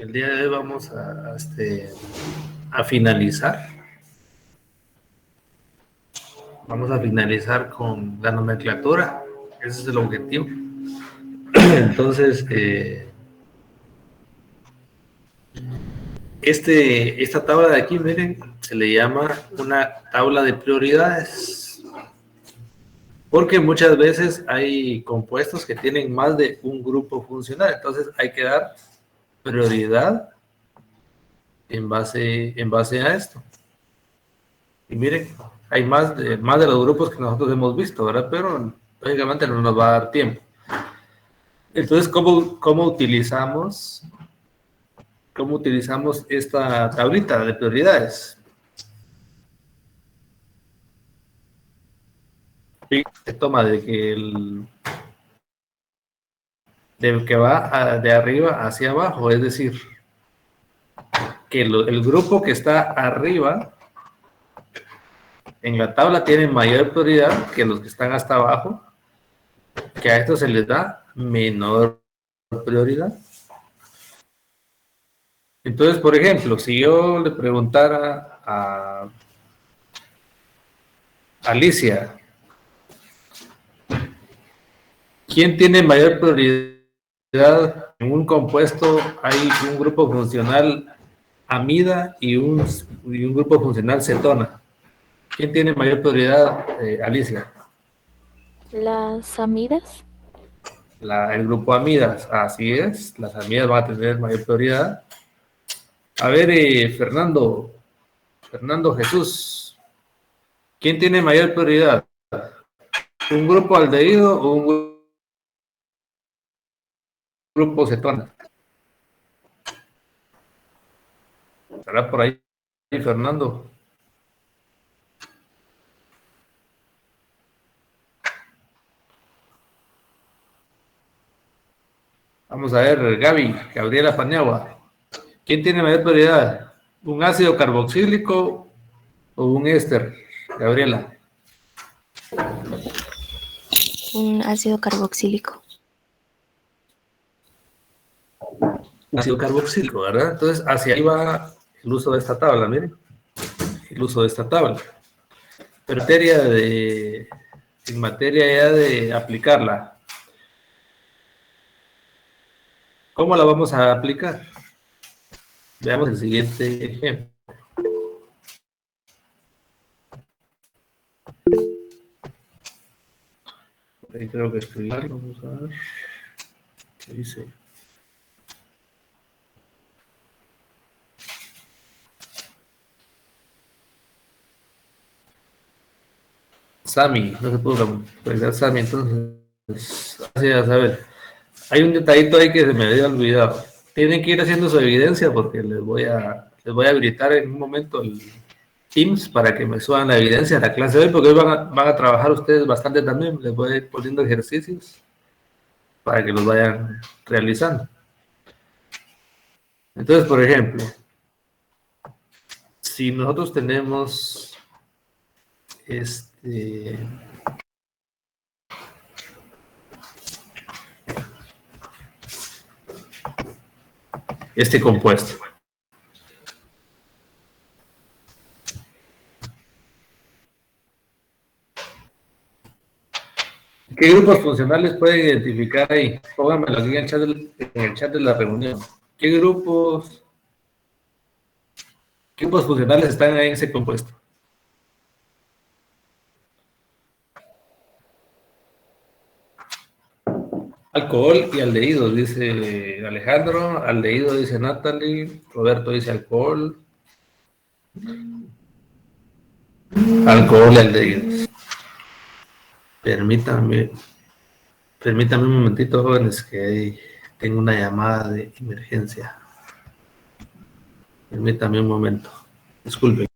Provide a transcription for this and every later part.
El día de hoy vamos a finalizar. Vamos a finalizar con la nomenclatura. Ese es el objetivo. Entonces, esta tabla de aquí, miren, se le llama una tabla de prioridades. Porque muchas veces hay compuestos que tienen más de un grupo funcional. Entonces, hay que dar prioridad en base a esto. Y miren, hay más de los grupos que nosotros hemos visto, ¿verdad? Pero lógicamente no nos va a dar tiempo. Entonces, ¿cómo utilizamos esta tablita de prioridades? Se toma de que va de arriba hacia abajo, es decir, que el grupo que está arriba en la tabla tiene mayor prioridad que los que están hasta abajo, que a estos se les da menor prioridad. Entonces, por ejemplo, si yo le preguntara a Alicia, ¿quién tiene mayor prioridad en un compuesto? Hay un grupo funcional amida y un grupo funcional cetona. ¿Quién tiene mayor prioridad, Alicia? Las amidas. El grupo amidas, así es, las amidas van a tener mayor prioridad. A ver, Fernando Jesús, ¿quién tiene mayor prioridad? ¿Un grupo aldehído o un grupo cetona? ¿Estará por ahí, Fernando? Vamos a ver, Gabriela Paniagua. ¿Quién tiene mayor prioridad? ¿Un ácido carboxílico o un éster? Gabriela. Un ácido carboxílico. Un ácido carboxílico, ¿verdad? Entonces, hacia ahí va el uso de esta tabla, miren. El uso de esta tabla. Pero en materia ya de aplicarla, ¿cómo la vamos a aplicar? Veamos el siguiente ejemplo. Ahí creo que escribir. Vamos a ver qué dice. Sami, no se pudo conectar Sami, entonces, gracias, a ver. Hay un detallito ahí que se me había olvidado. Tienen que ir haciendo su evidencia porque les voy a habilitar en un momento el Teams para que me suban la evidencia de la clase de hoy, porque hoy van a trabajar ustedes bastante también. Les voy a ir poniendo ejercicios para que los vayan realizando. Entonces, por ejemplo, si nosotros tenemos este compuesto, ¿qué grupos funcionales pueden identificar ahí? Pónganmelo aquí en el chat de la reunión. ¿Qué grupos funcionales están ahí en ese compuesto? Alcohol y aldehídos, dice Alejandro. Aldehído, dice Natalie. Roberto dice alcohol. Alcohol y aldehídos. Permítame, permítame un momentito, jóvenes, que tengo una llamada de emergencia. Permítame un momento. Disculpen.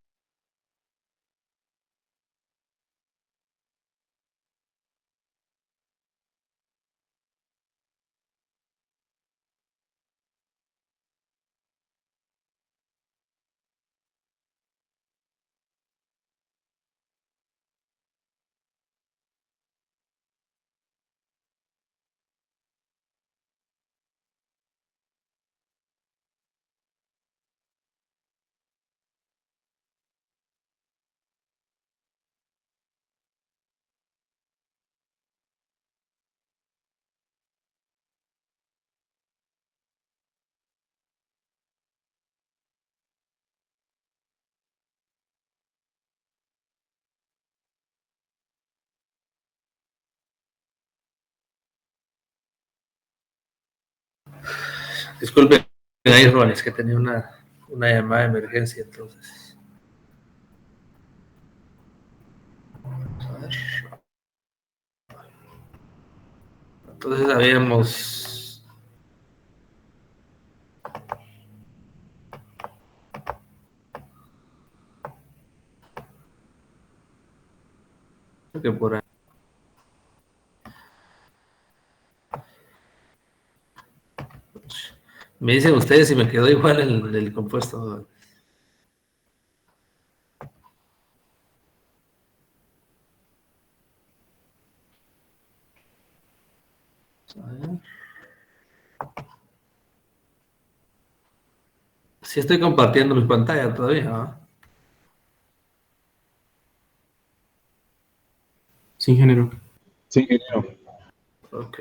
Disculpen, ahí, Ron, es que tenía una llamada de emergencia, entonces. A ver. Entonces habíamos... que por ahí. Me dicen ustedes si me quedó igual el compuesto. A ver. Sí estoy compartiendo mi pantalla todavía, ¿no? Sí, ingeniero. Sí, ingeniero. Ok.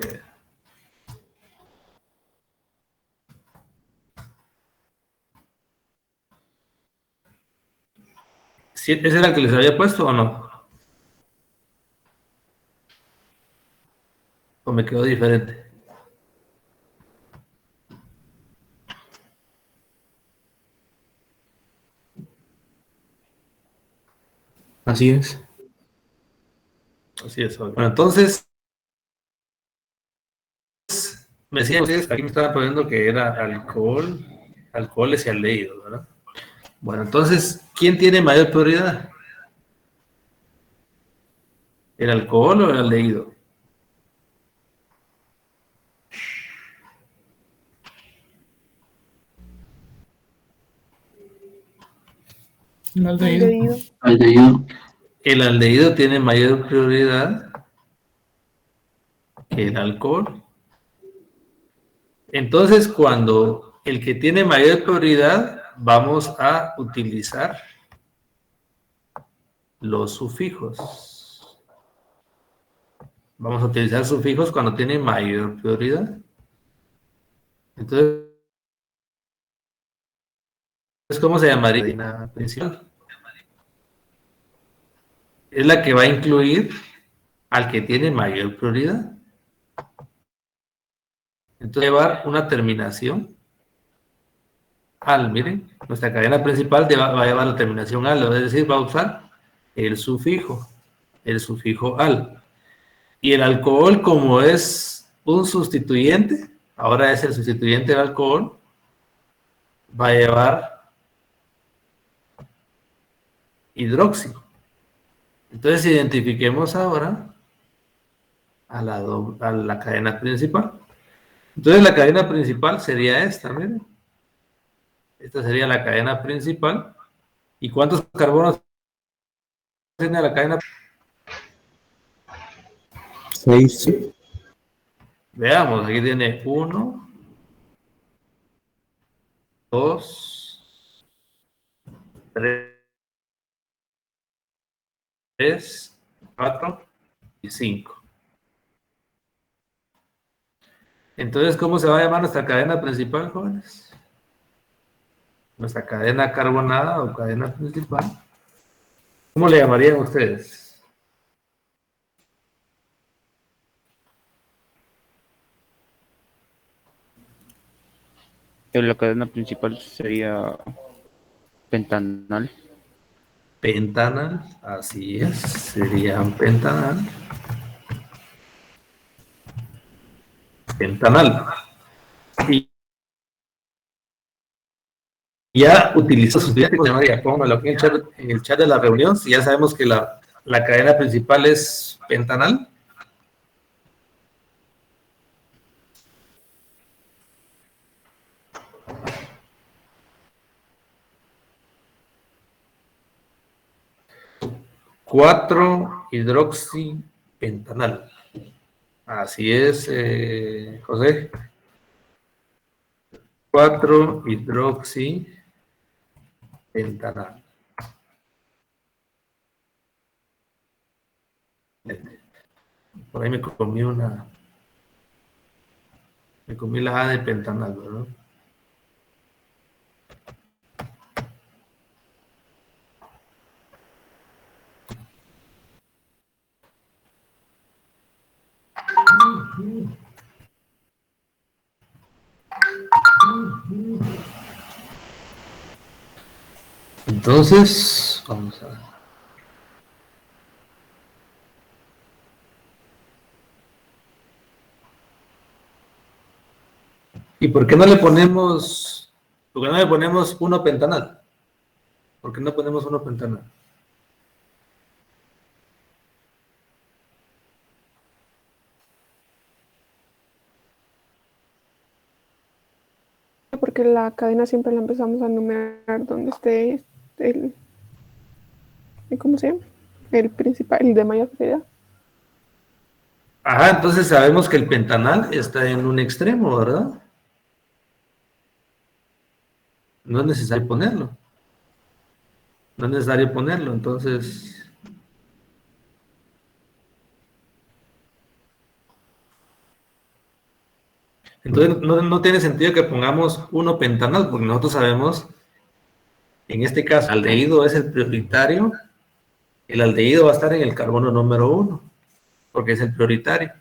¿Sí, ese era el que les había puesto o no? ¿O me quedó diferente? Así es. Así es. Bueno, entonces, me decían ustedes, aquí me estaban poniendo que era alcohol, alcoholes y aldehídos, ¿verdad? Bueno, entonces, ¿quién tiene mayor prioridad? ¿El alcohol o el aldehído? El aldehído. Aldehído. El aldehído tiene mayor prioridad que el alcohol. Entonces, cuando el que tiene mayor prioridad, vamos a utilizar los sufijos. Vamos a utilizar sufijos cuando tiene mayor prioridad. Entonces, ¿cómo se llamaría la principal? Es la que va a incluir al que tiene mayor prioridad. Entonces, llevar una terminación al, miren, nuestra cadena principal va a llevar la terminación al, es decir, va a usar el sufijo al. Y el alcohol, como es un sustituyente, ahora es el sustituyente del alcohol, va a llevar hidróxido. Entonces, identifiquemos ahora a la cadena principal. Entonces, la cadena principal sería esta, miren. Esta sería la cadena principal. ¿Y cuántos carbonos tiene la cadena? 6. Veamos, aquí tiene 1, 2, 3, 4 y 5. Entonces, ¿cómo se va a llamar nuestra cadena principal, jóvenes? Nuestra cadena carbonada o cadena principal. ¿Cómo le llamarían ustedes? La cadena principal sería pentanal. Pentanal, así es, serían pentanal. Pentanal. Y ya utiliza sus diáticos de María, pónganlo aquí en el chat de la reunión, si ya sabemos que la cadena principal es pentanal. Cuatro hidroxipentanal. Así es, José. 4-hidroxipentanal. Por ahí me comí la A de pentanal, ¿verdad? Entonces, vamos a ver. ¿Y por qué no le ponemos, uno pentanal? ¿Por qué no ponemos uno pentanal? Porque la cadena siempre la empezamos a numerar donde esté ¿cómo se llama? El principal, el de mayor prioridad. Ajá, entonces sabemos que el pentanal está en un extremo, ¿verdad? No es necesario ponerlo. No es necesario ponerlo, entonces... Entonces no tiene sentido que pongamos uno pentanal, porque nosotros sabemos, en este caso, el aldehído es el prioritario, el aldehído va a estar en el carbono número 1, porque es el prioritario.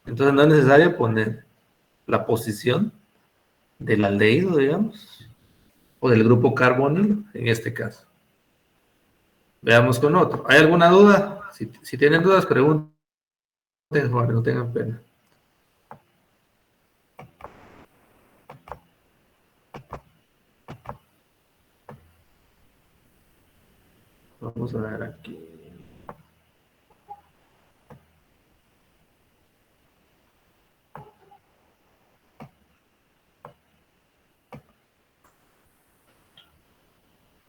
Entonces no es necesario poner la posición del aldehído, digamos, o del grupo carbonilo, en este caso. Veamos con otro. ¿Hay alguna duda? Si tienen dudas, pregunten, Juan, no tengan pena. Vamos a ver aquí.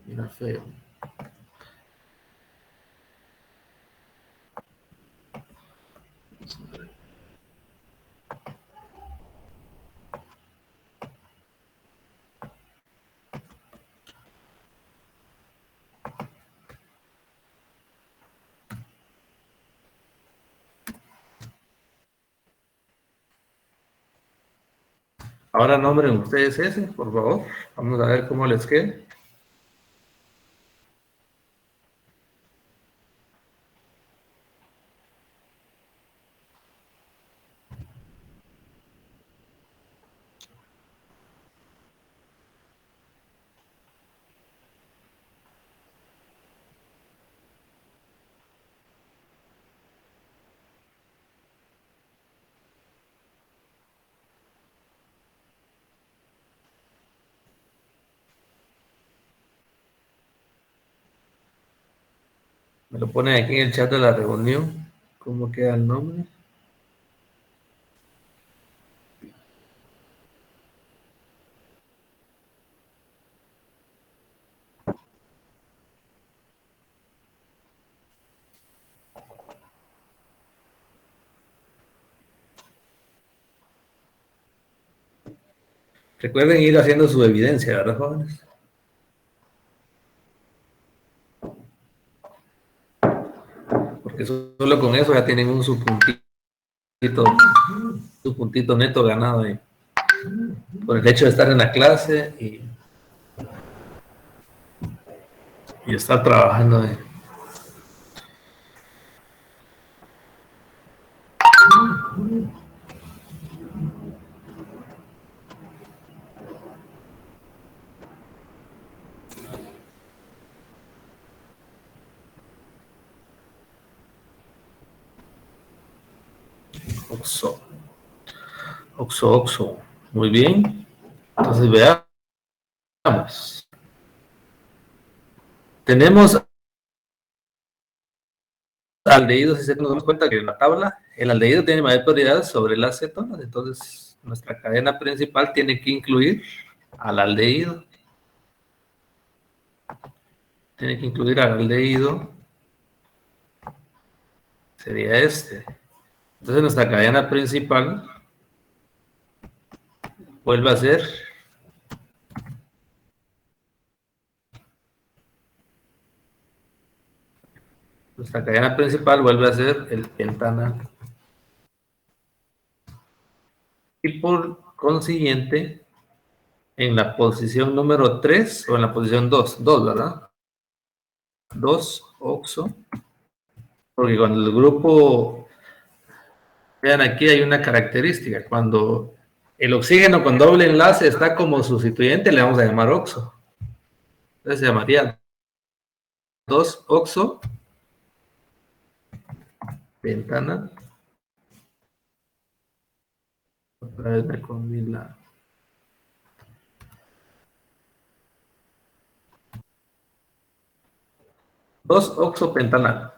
Mira feo. Ahora nombren ustedes ese, por favor. Vamos a ver cómo les queda. Me lo ponen aquí en el chat de la reunión. ¿Cómo queda el nombre? Recuerden ir haciendo su evidencia, ¿verdad, jóvenes? Porque solo con eso ya tienen un subpuntito neto ganado ahí. Por el hecho de estar en la clase y estar trabajando ahí. Oxo. Oxo. Muy bien. Entonces veamos. Tenemos aldehídos, y nos damos cuenta que en la tabla el aldehído tiene mayor prioridad sobre las cetonas. Entonces nuestra cadena principal tiene que incluir al aldehído. Tiene que incluir al aldehído. Sería este. Entonces nuestra cadena principal vuelve a ser el pentanal. Y por consiguiente, en la posición número 3 o en la posición 2, ¿verdad? 2 oxo. Porque cuando el grupo, vean aquí hay una característica, cuando El oxígeno con doble enlace está como sustituyente, le vamos a llamar oxo. Entonces se llamaría 2-oxo pentana. Otra vez me comí la... 2-oxopentanal.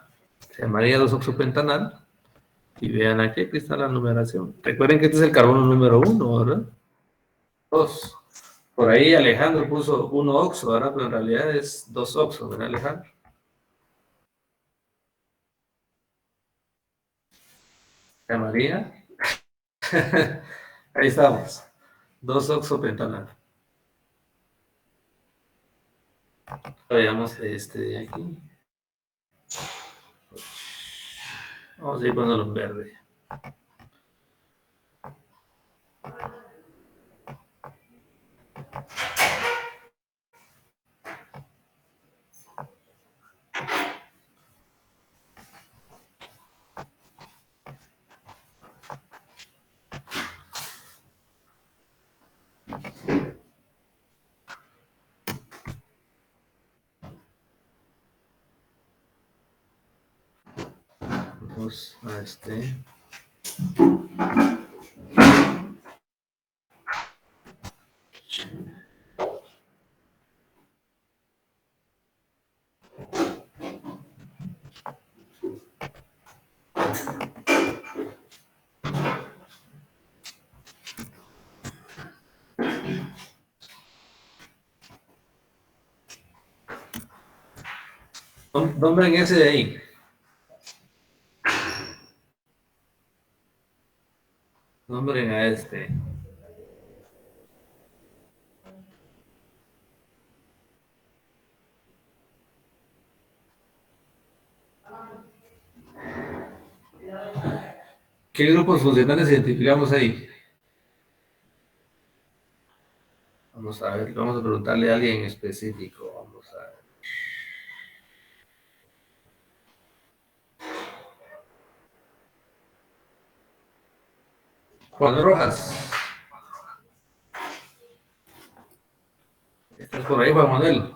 Se llamaría 2-oxopentanal. Y vean aquí está la numeración. Recuerden que este es el carbono número 1, ¿verdad? 2. Por ahí Alejandro puso 1-oxo, ¿verdad? Pero en realidad es 2-oxo, ¿verdad, Alejandro? ¿Se llamaría? Ahí estamos. 2-oxopentanal. Veamos este de aquí. Vamos a ir poniéndolo en verde. Vamos a este. Nombren ese de ahí. Nombren a este. ¿Qué grupos funcionales identificamos ahí? Vamos a ver, vamos a preguntarle a alguien específico. Vamos a ver. Juan Rojas. ¿Estás por ahí, Juan Manuel?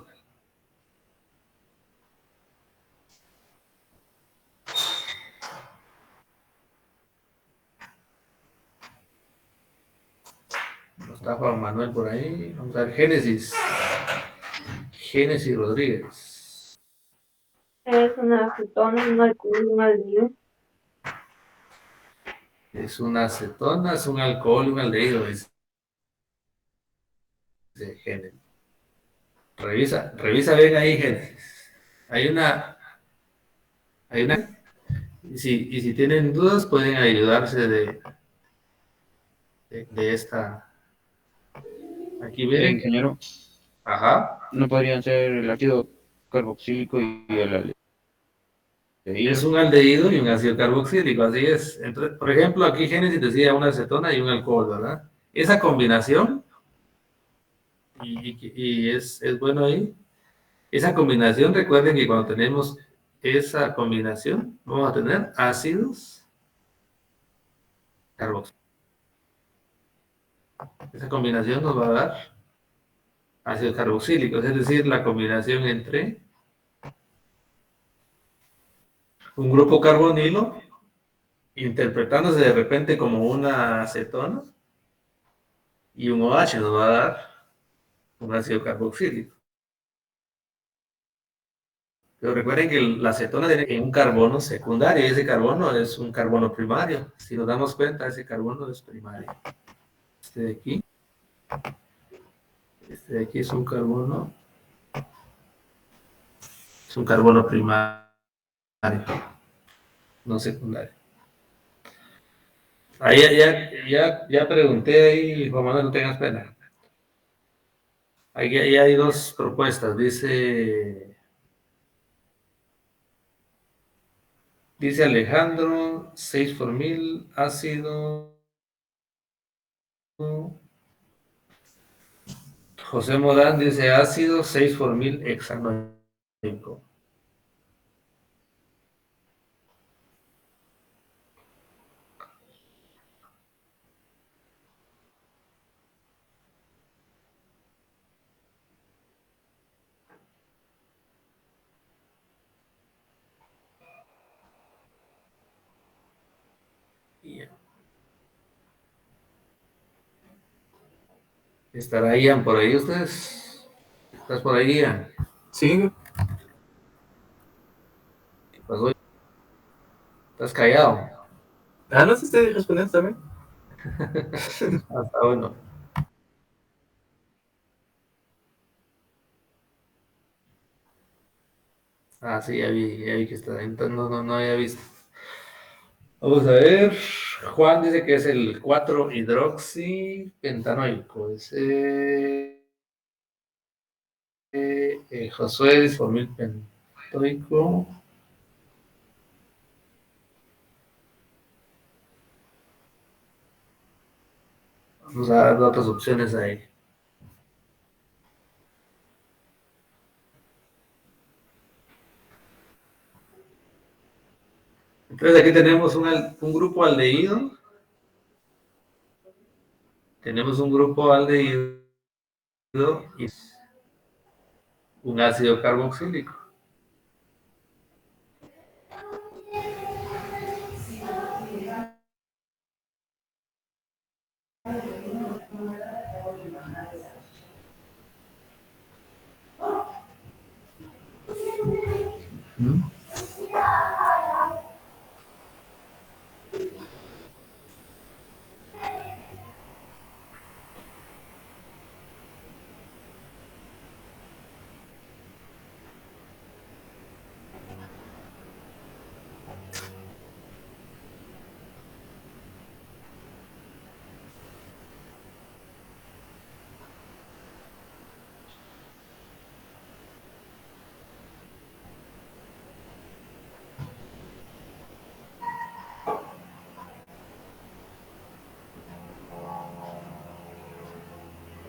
¿No está Juan Manuel por ahí? Vamos a ver, Génesis. Génesis Rodríguez. Es una acetona, un alcohol, un aldehído. Es una acetona, es un alcohol y un aldehído, dice Génesis. Revisa bien ahí, Génesis. Hay una, y si tienen dudas pueden ayudarse de esta. Aquí miren. Ingeniero, Ajá. ¿no podrían ser el ácido carboxílico y el aldehído? Es un aldehído y un ácido carboxílico, así es. Entonces, por ejemplo, aquí Génesis decía una acetona y un alcohol, ¿verdad? Esa combinación, y es bueno ahí, esa combinación, recuerden que cuando tenemos esa combinación, vamos a tener ácidos carboxílicos. Esa combinación nos va a dar ácidos carboxílicos, es decir, la combinación entre un grupo carbonilo interpretándose de repente como una acetona y un OH nos va a dar un ácido carboxílico. Pero recuerden que la acetona tiene un carbono secundario y ese carbono es un carbono primario. Si nos damos cuenta, ese carbono es primario. Este de aquí es un carbono primario, no secundario. Ahí ya pregunté ahí, Juan Manuel, no tengas pena. Ahí hay dos propuestas. Dice Alejandro, 6 por 1000, ácido. José Morán dice ácido, 6 por 1000, hexanoico. ¿Estará Ian por ahí ustedes? ¿Estás por ahí, Ian? Sí. ¿Qué pasó? ¿Estás callado? Ah, no sé si estoy respondiendo también. Ah, está bueno. Ah, sí, ya vi que está. Entonces no había visto. Vamos a ver. Juan dice que es el 4-hidroxipentanoico. Josué dice pentoico. Vamos a dar otras opciones ahí. Entonces aquí tenemos un grupo aldehído. Tenemos un grupo aldehído y un ácido carboxílico.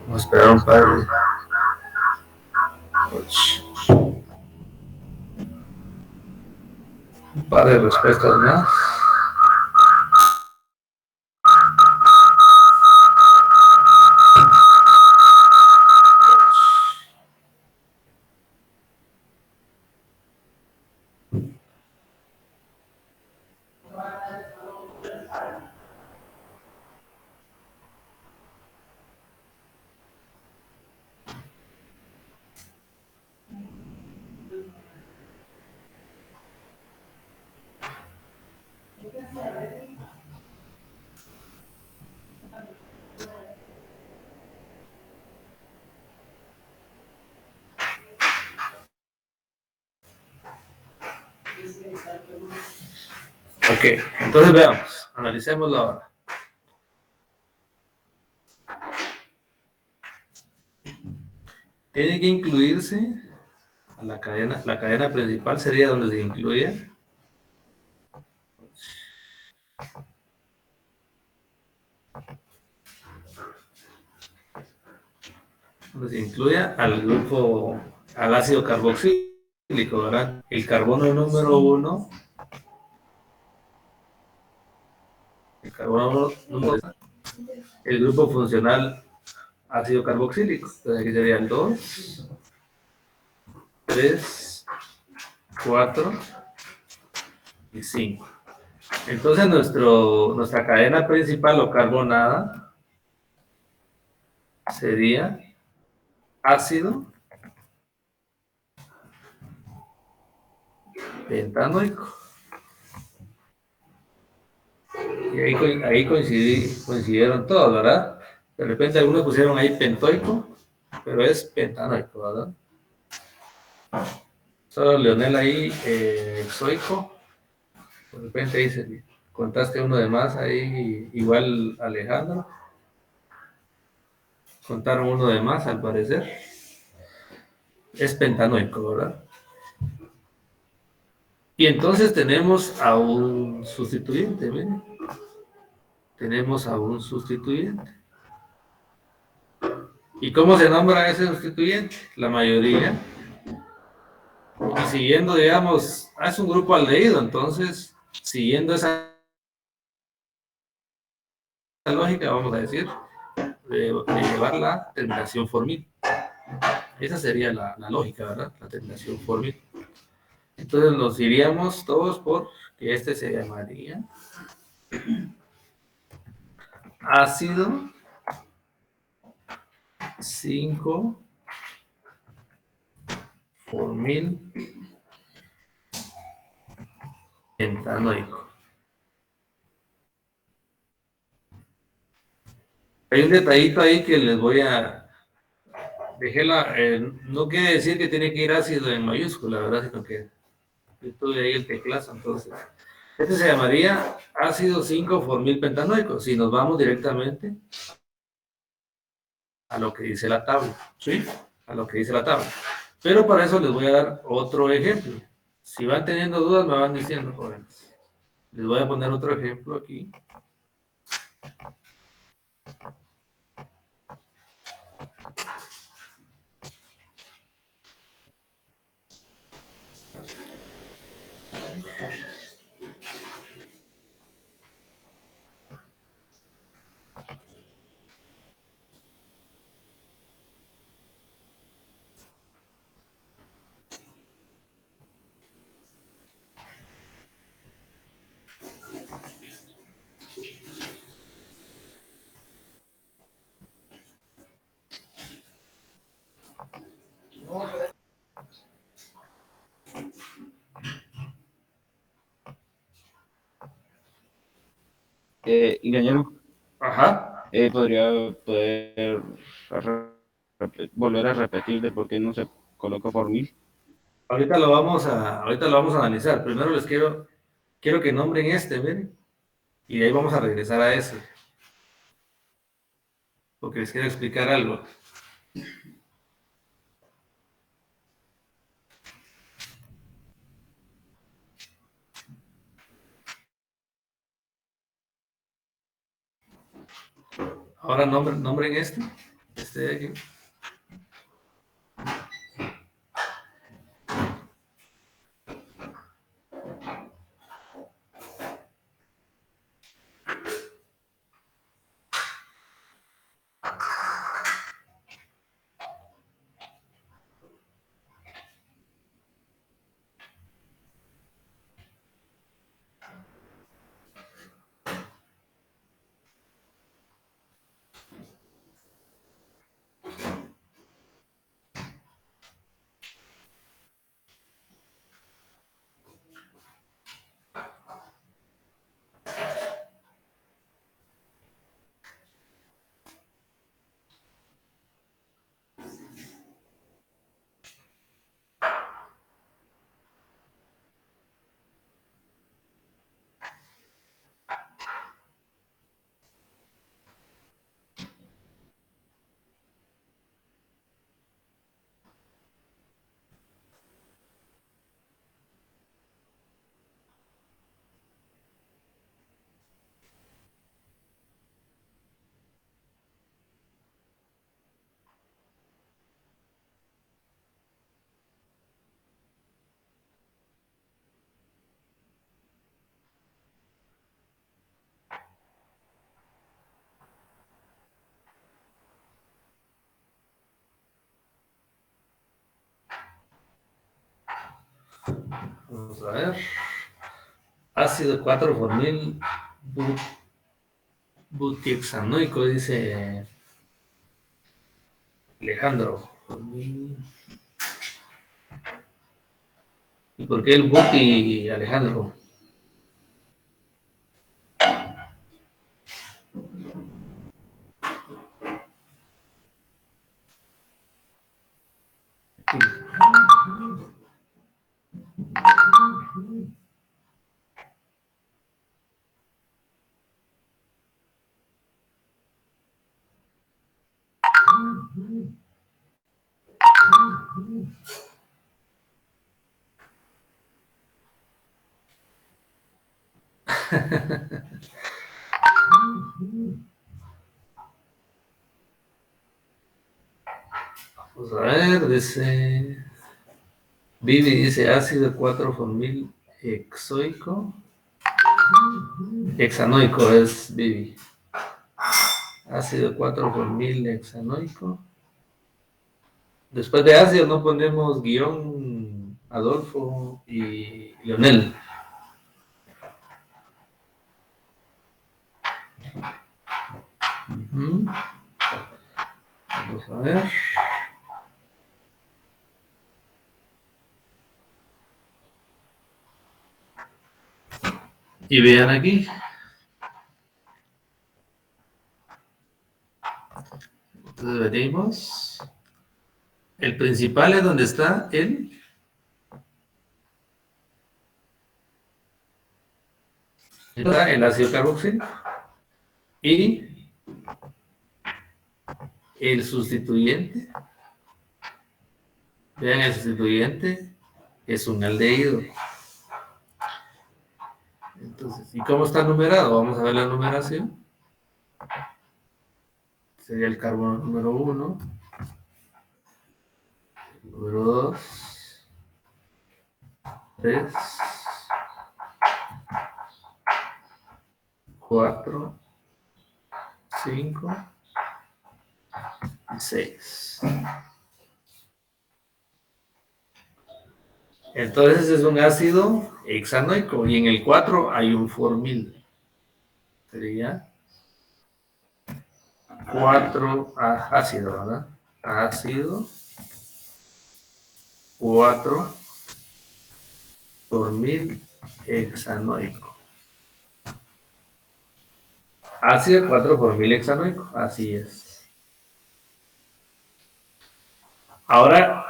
Vamos a esperar un par de respuestas más. Ok, entonces veamos, analicémoslo ahora. Tiene que incluirse a la cadena principal sería donde se incluye. Donde se incluye al grupo, al ácido carboxílico, ¿verdad? El carbono número 1, el carbono número 2, el grupo funcional ácido carboxílico. Entonces aquí serían 2, 3, 4 y 5. Entonces nuestra cadena principal o carbonada sería ácido pentanoico. Y ahí coincidieron todos, ¿verdad? De repente algunos pusieron ahí pentoico, pero es pentanoico, ¿verdad? Solo Leonel ahí, exoico. De repente ahí contaste uno de más ahí, igual Alejandro. Contaron uno de más, al parecer. Es pentanoico, ¿verdad? Y entonces tenemos a un sustituyente, ¿ven? Tenemos a un sustituyente. ¿Y cómo se nombra ese sustituyente? La mayoría. Y siguiendo, digamos, es un grupo aldehído, entonces, siguiendo esa lógica, vamos a decir, de llevar la terminación formil. Esa sería la lógica, ¿verdad? La terminación formil. Entonces nos iríamos todos por que este se llamaría ácido 5 por 1000 pentanoico. Hay un detallito ahí que les voy a... no quiere decir que tiene que ir ácido en mayúscula, ¿verdad? Sino que yo tuve ahí el teclazo, entonces. Este se llamaría ácido 5 por 1000 pentanoico. Si nos vamos directamente a lo que dice la tabla, ¿sí? A lo que dice la tabla. Pero para eso les voy a dar otro ejemplo. Si van teniendo dudas, me van diciendo, jóvenes. Les voy a poner otro ejemplo aquí. Ingeniero, Ajá. podría poder volver a repetir de por qué no se coloca por 1000. Ahorita lo vamos a analizar. Primero quiero que nombren este, miren. Y de ahí vamos a regresar a ese. Porque les quiero explicar algo. Ahora nombren este. Este de aquí. Vamos a ver. Ácido 4 por 1000 butihexanoico, dice Alejandro. ¿Y por qué el buti, Alejandro? Vamos a ver, dice... Vivi dice ácido 4 por 1000 hexoico. Hexanoico es Vivi. Ácido 4 por 1000 hexanoico. Después de ácido no ponemos guión Adolfo y Leonel. Ujú. Vamos a ver. Y vean aquí. Entonces venimos. El principal es donde está el ácido carboxílico. Y el sustituyente. Vean, el sustituyente es un aldehído. Entonces, ¿y cómo está numerado? Vamos a ver la numeración. Sería el carbono número 1, número 2, 3, 4, 5 y 6. Entonces es un ácido hexanoico y en el 4 hay un formil. Sería 4 ácido, ¿verdad? Ácido 4 formil hexanoico. Ácido 4 formil hexanoico, así es. Ahora,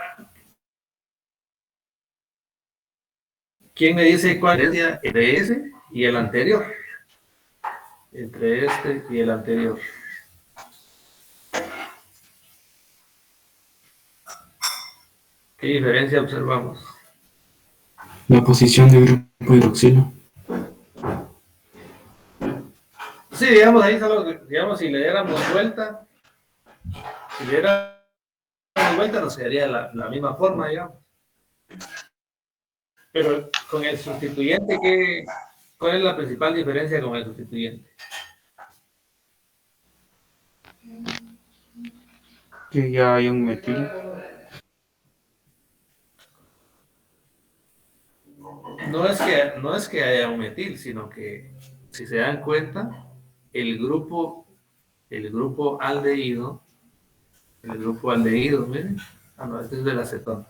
¿quién me dice cuál es la diferencia entre ese y el anterior? Entre este y el anterior. ¿Qué diferencia observamos? La posición del grupo hidroxilo. Sí, digamos, ahí solo, digamos, si le diéramos vuelta, nos quedaría la misma forma, digamos. Pero con el sustituyente, ¿cuál es la principal diferencia con el sustituyente? Que ya hay un metil. No es que haya un metil, sino que, si se dan cuenta, el grupo aldehído, miren, no, este es del acetón.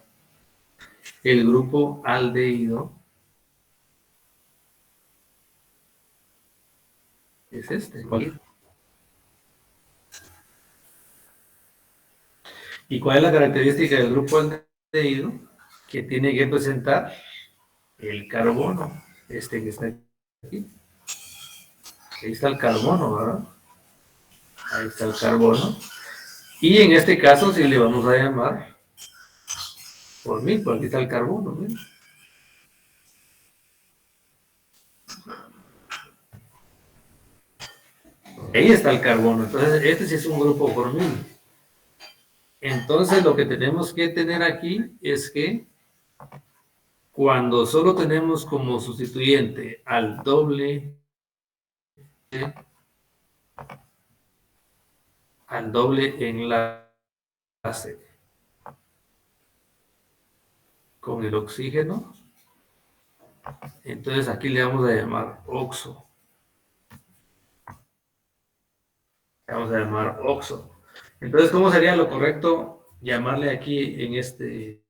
El grupo aldehído es este. ¿Y cuál es la característica del grupo aldehído? Que tiene que presentar el carbono, este que está aquí. Ahí está el carbono, ¿verdad? Ahí está el carbono. Y en este caso sí le vamos a llamar formil, porque aquí está el carbono, ¿ven? Ahí está el carbono, entonces este sí es un grupo formil. Entonces lo que tenemos que tener aquí es que cuando solo tenemos como sustituyente al doble enlace con el oxígeno, entonces aquí le vamos a llamar oxo. Le vamos a llamar oxo. Entonces, ¿cómo sería lo correcto llamarle aquí en este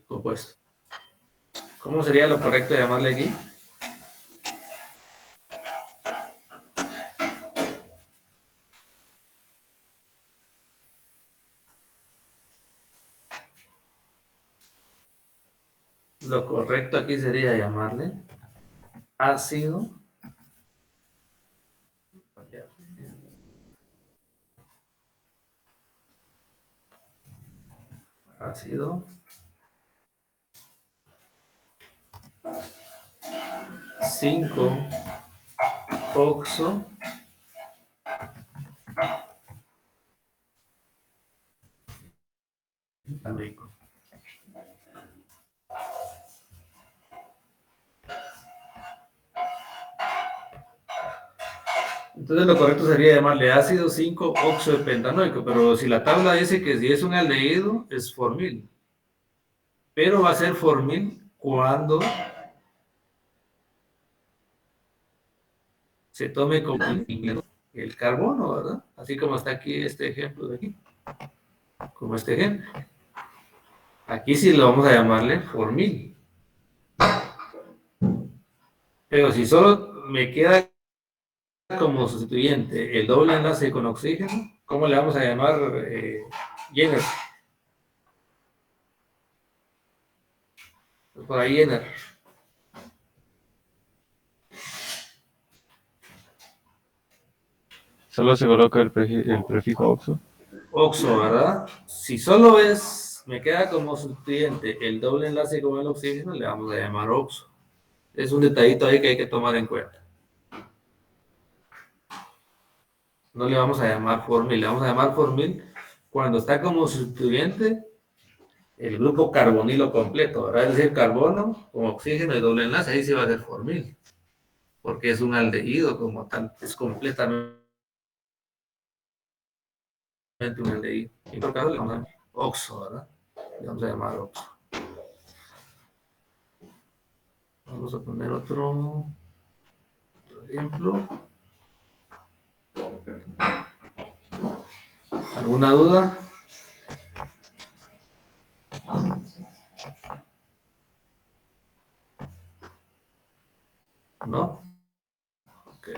compuesto? ¿Cómo sería lo correcto llamarle aquí? Lo correcto aquí sería llamarle ácido ácido 5-oxo análico. Entonces lo correcto sería llamarle ácido 5-oxo de pentanoico, pero si la tabla dice que si es un aldehído es formil, pero va a ser formil cuando se tome como líquido el carbono, ¿verdad? Así como está aquí este ejemplo de aquí, como este ejemplo. Aquí sí lo vamos a llamarle formil. Pero si solo me queda como sustituyente el doble enlace con oxígeno, ¿cómo le vamos a llamar, Jenner? Por ahí Jenner. Solo se coloca el prefijo oxo. Oxo, ¿verdad? Si solo me queda como sustituyente el doble enlace con el oxígeno, le vamos a llamar oxo. Es un detallito ahí que hay que tomar en cuenta. No le vamos a llamar formil, le vamos a llamar formil cuando está como sustituyente el grupo carbonilo completo, ¿verdad? Es decir, carbono con oxígeno y doble enlace, ahí sí va a ser formil, porque es un aldehído como tal, es completamente un aldehído. En todo caso le vamos a llamar oxo, ¿verdad? Le vamos a llamar oxo. Vamos a poner otro ejemplo. ¿Alguna duda? ¿No? Ok.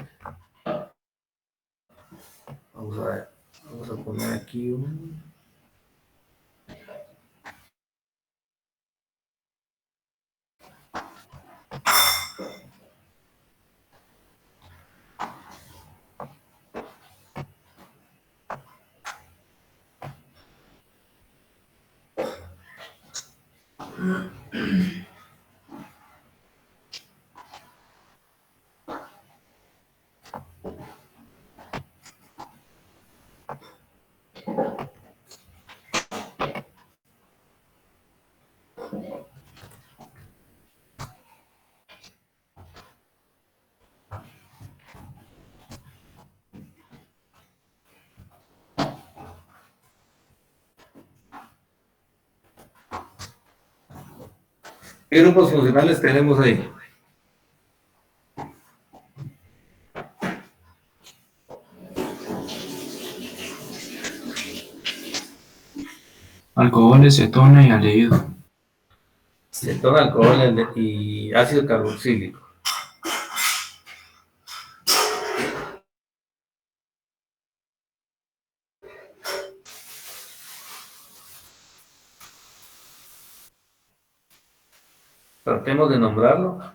Vamos a ver. Vamos a poner aquí un... ¿Qué grupos funcionales tenemos ahí? Alcoholes, cetona y aldehído. Cetona, alcohol y ácido carboxílico. Tratemos de nombrarlo.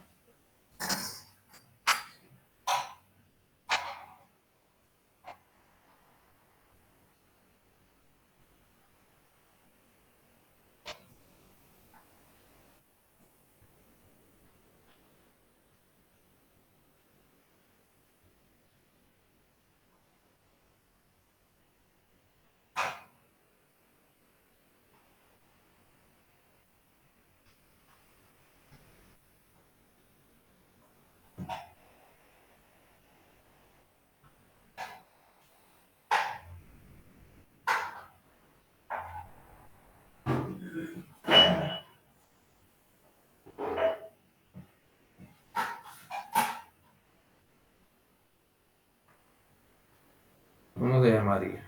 ¿Cómo se llamaría?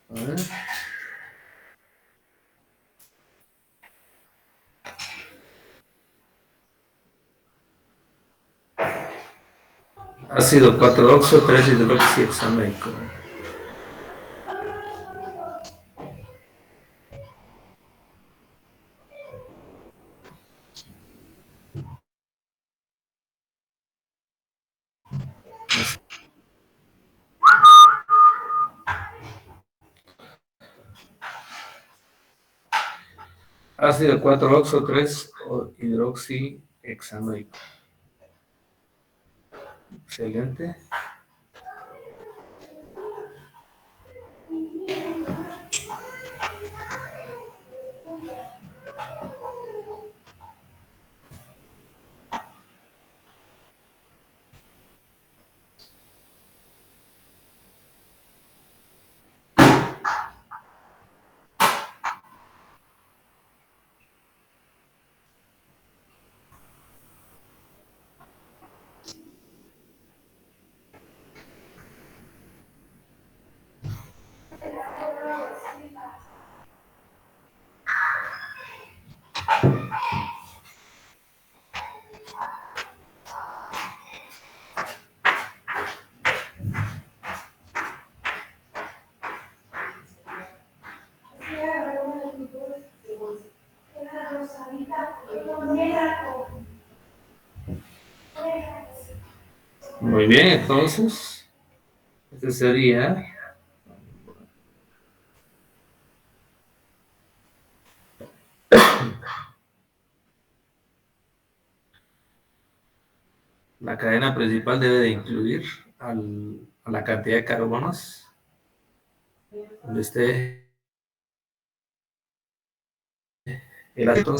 A ver. Ácido 4-oxo, 3-hidroxihexanoico. Ácido 4-oxo 3 hidroxihexanoico. Excelente. Muy bien, entonces, este sería la cadena principal debe de incluir a la cantidad de carbonos donde esté el átomo.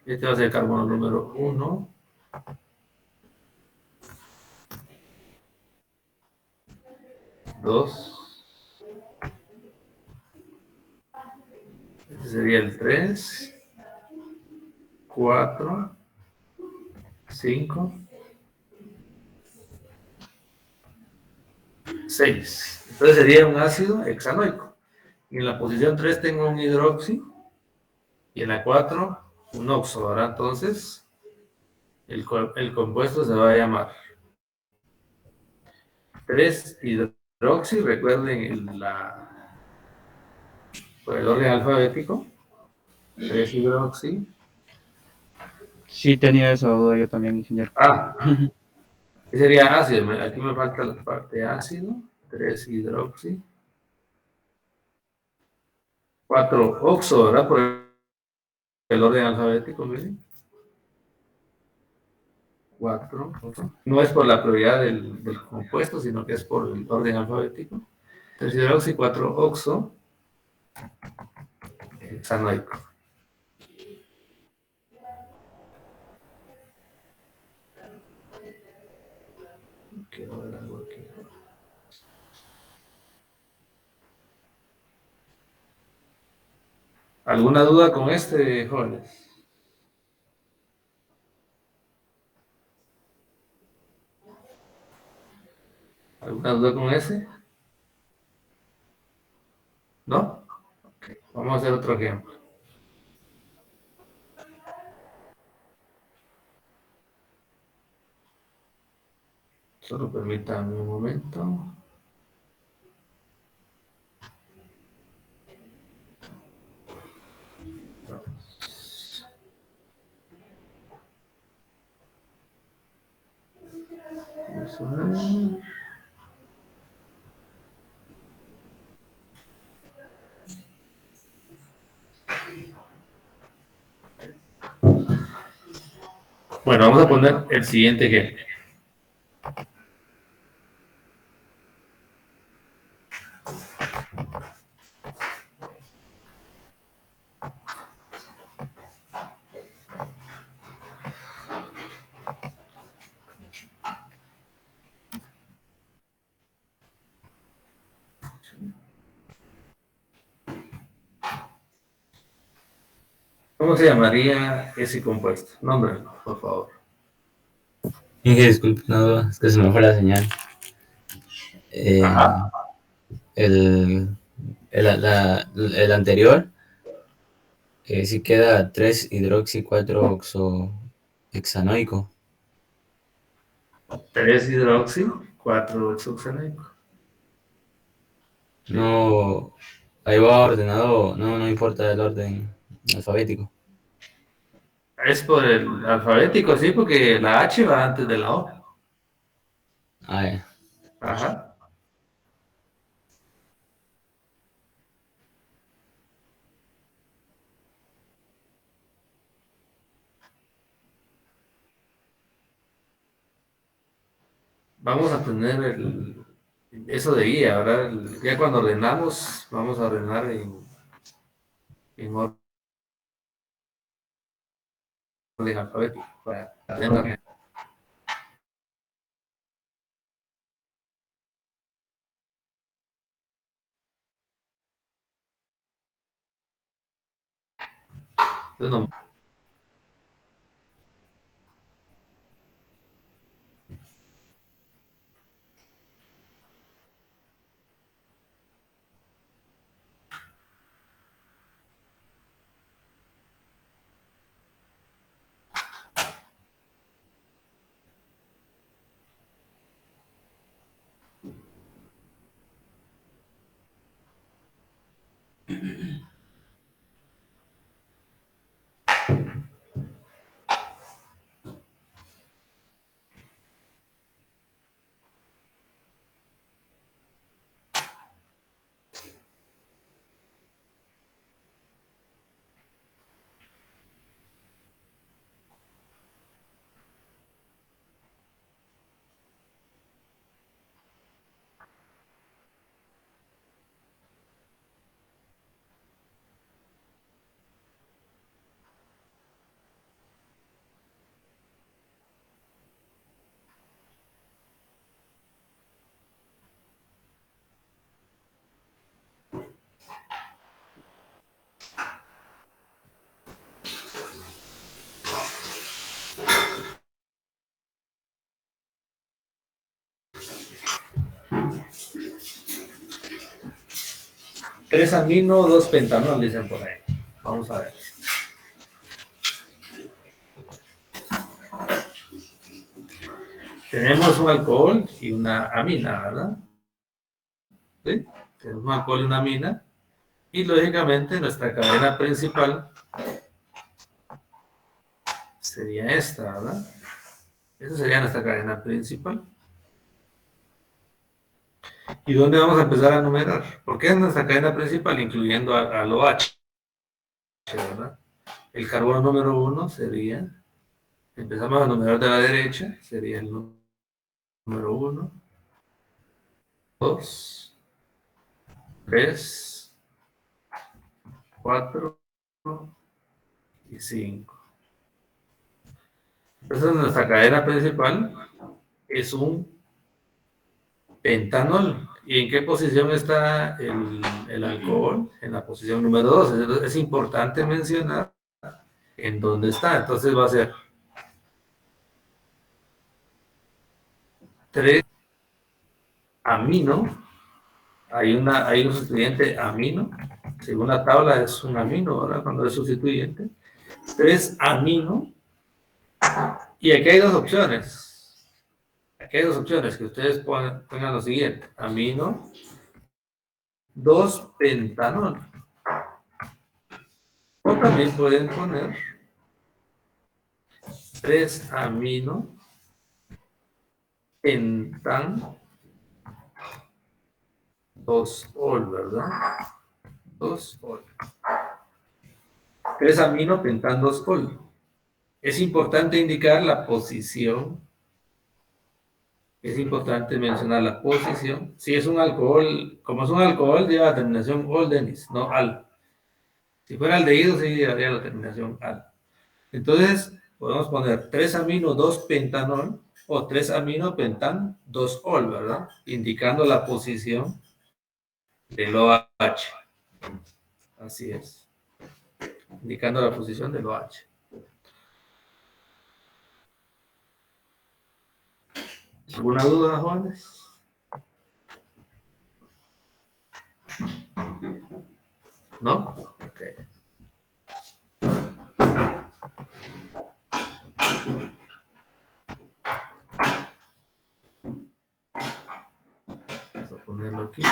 Este va a ser el carbono número 1, 2, este sería el 3, 4, 5, 6. Entonces sería un ácido hexanoico. Y en la posición 3 tengo un hidroxi y en la 4 un oxo. Ahora entonces el compuesto se va a llamar 3-hidroxi. Recuerden por el orden alfabético. 3-hidroxi. Sí, tenía esa duda yo también, ingeniero. ¿Qué sería ácido? Aquí me falta la parte ácido. 3-hidroxi. 4-oxo, ¿verdad? Por el orden alfabético, miren. 4. No es por la prioridad del compuesto, sino que es por el orden alfabético. 3-hidroxi, 4-oxo, hexanoico. Quiero ver algo aquí. ¿Alguna duda con este, jóvenes? ¿Alguna duda con ese? ¿No? Okay. Vamos a hacer otro ejemplo. Solo permítanme un momento. Eso es. Bueno, vamos a poner el siguiente ejemplo. ¿Cómo se llamaría ese compuesto? Nómbralo, por favor. Inge, disculpe, no, es que se me fue la señal. Ajá. El, el anterior, sí queda 3-hidroxi 4-oxohexanoico. 3-hidroxi, 4-hexoxanoico. No, ahí va ordenado, no importa el orden alfabético. Es por el alfabético, sí, porque la H va antes de la O. Ah, Ajá. vamos a tener eso de guía, ¿verdad? Ya cuando ordenamos, vamos a ordenar en orden alfabético para tener una. Entonces, no. 3 amino, 2 pentanol, dicen por ahí. Vamos a ver. Tenemos un alcohol y una amina, ¿verdad? ¿Sí? Tenemos un alcohol y una amina. Y lógicamente nuestra cadena principal sería esta, ¿verdad? Esa sería nuestra cadena principal. ¿Y dónde vamos a empezar a numerar? Porque es nuestra cadena principal, incluyendo al OH, ¿verdad? El carbono número 1 sería, empezamos a numerar de la derecha, sería el número 1, 2, 3, 4 y 5. Entonces nuestra cadena principal es un pentanol. ¿Y en qué posición está el alcohol? En la posición número 2. Entonces, es importante mencionar en dónde está. Entonces va a ser 3 amino. Hay un sustituyente amino. Según la tabla es un amino, ¿verdad? Cuando es sustituyente. 3 amino. Y aquí hay dos opciones. Aquí hay dos opciones que ustedes pongan lo siguiente. Amino 2 pentanol. O también pueden poner 3 amino pentan 2 ol, ¿verdad? 2 ol. 3 amino pentan 2 ol. Es importante indicar la posición. Es importante mencionar la posición. Si es un alcohol, como es un alcohol, lleva la terminación ol-denis, no al. Si fuera aldehído, sí llevaría la terminación al. Entonces, podemos poner 3 amino 2 pentanol o 3 amino pentan 2 ol, ¿verdad? Indicando la posición del OH. Así es. Indicando la posición del OH. ¿Alguna duda, jóvenes? ¿No? Ok. Vamos a ponerlo aquí.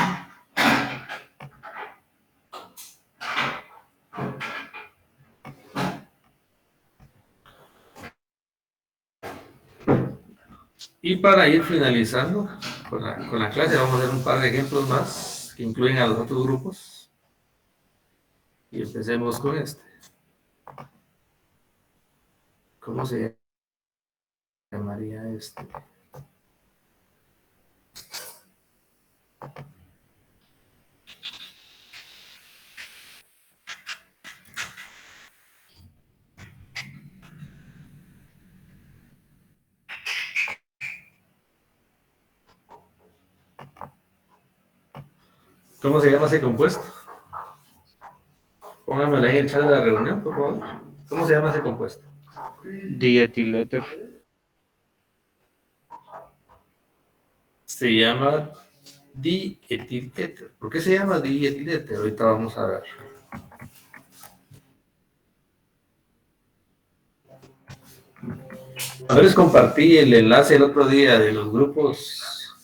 Y para ir finalizando con la clase, vamos a hacer un par de ejemplos más que incluyen a los otros grupos. Y empecemos con este. ¿Cómo se llamaría este? ¿Cómo se llama ese compuesto? Póngamelo ahí en el chat de la reunión, por favor. ¿Cómo se llama ese compuesto? Dietiléter. Se llama dietiléter. ¿Por qué se llama dietiléter? Ahorita vamos a ver. Ahora les compartí el enlace el otro día de los grupos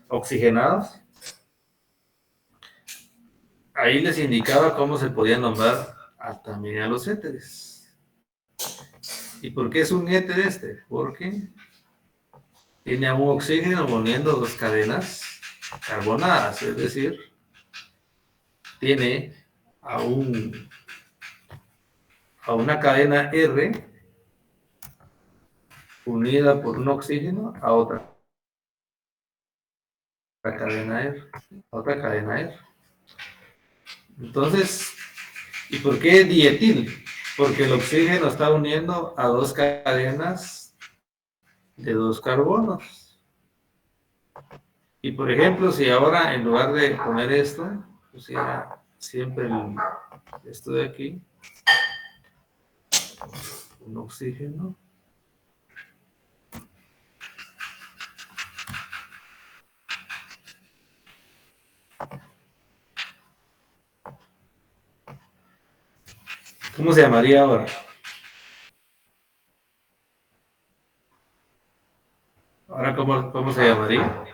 oxigenados. Ahí les indicaba cómo se podía nombrar también a los éteres. ¿Y por qué es un éter este? Porque tiene a un oxígeno uniendo dos cadenas carbonadas, es decir, tiene a una cadena R unida por un oxígeno a otra cadena R, a otra cadena R. Entonces, ¿y por qué dietil? Porque el oxígeno está uniendo a dos cadenas de dos carbonos. Y por ejemplo, si ahora en lugar de poner esto, pusiera siempre esto de aquí, un oxígeno. ¿Cómo se llamaría ahora? Ahora, ¿cómo se llamaría?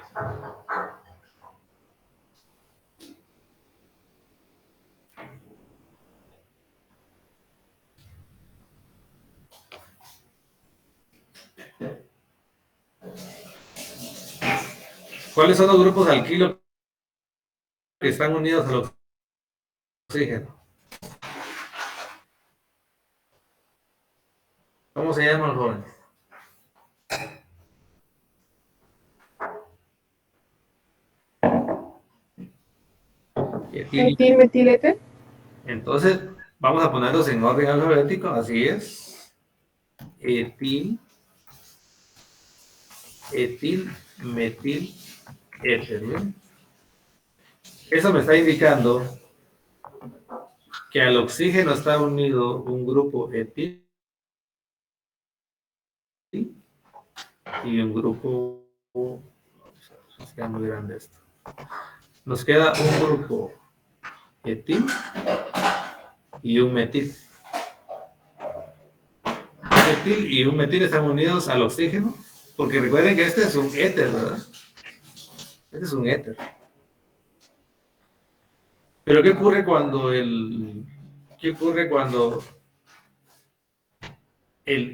¿Cuáles son los grupos alquilo que están unidos al oxígeno? ¿Cómo se llaman, jóvenes? Metilmetilete. Entonces, vamos a ponerlos en orden alfabético, así es. Etil, metil, éter. ¿Bien? Eso me está indicando que al oxígeno está unido un grupo etil y un grupo, es que es muy grande esto. Nos queda un grupo etil y un metil. Un etil y un metil están unidos al oxígeno, porque recuerden que este es un éter, ¿verdad? Este es un éter. Pero ¿qué ocurre cuando el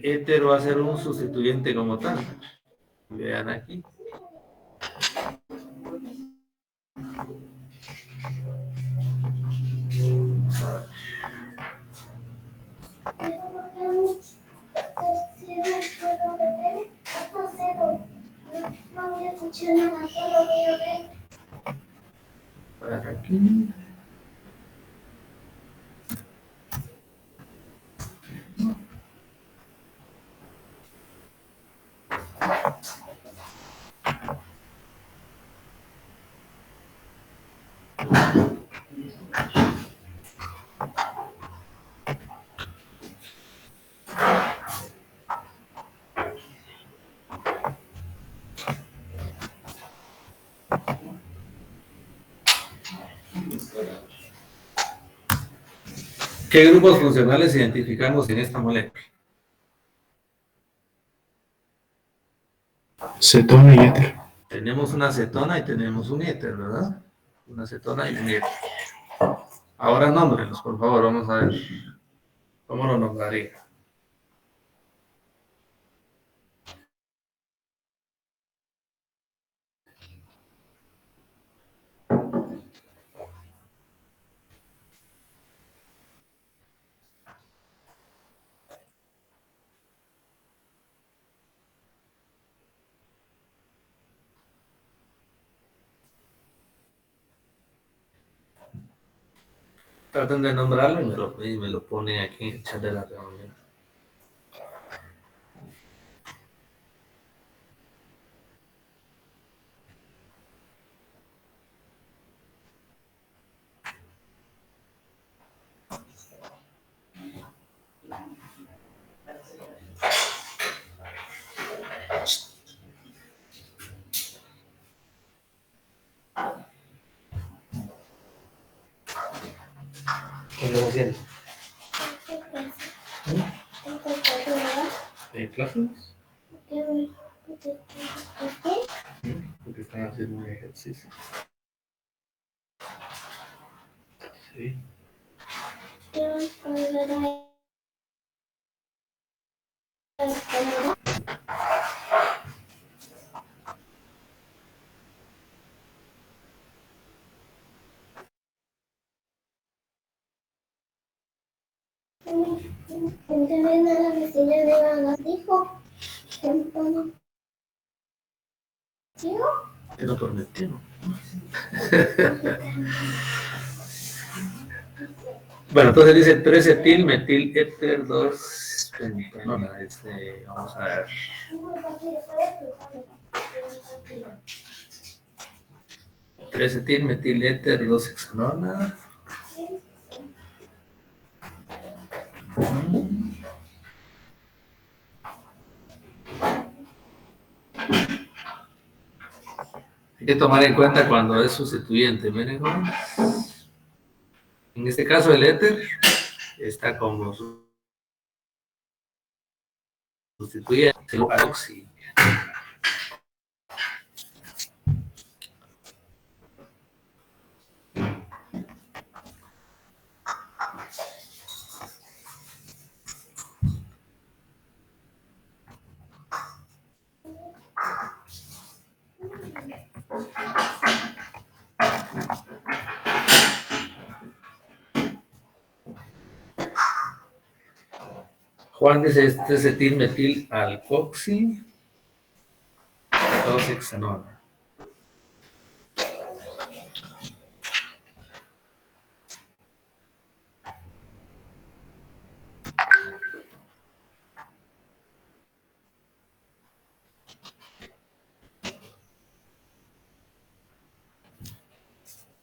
éter va a ser un sustituyente como tal? Vean aquí. Para aquí. ¿Qué grupos funcionales identificamos en esta molécula? Cetona y éter. Tenemos una cetona y tenemos un éter, ¿verdad? Una cetona y un éter. Ahora nómbrenlos, por favor, vamos a ver. ¿Cómo lo nombraría? Traten de nombrarlo y me lo pone aquí en el chat de la reunión. ¿Qué estás haciendo? ¿En clases? Porque están haciendo un ejercicio. Sí. Que no prometió. Bueno, entonces dice 3-etil, metil, éter, 2 pentanona. Vamos a ver. 3-etil, metil, éter, 2-hexanona. Hay que tomar en cuenta cuando es sustituyente. Miren, jóvenes. En este caso el éter está como sustituyente al oxi. Juan dice, este es etil metil alcoxi, 2-hexanona.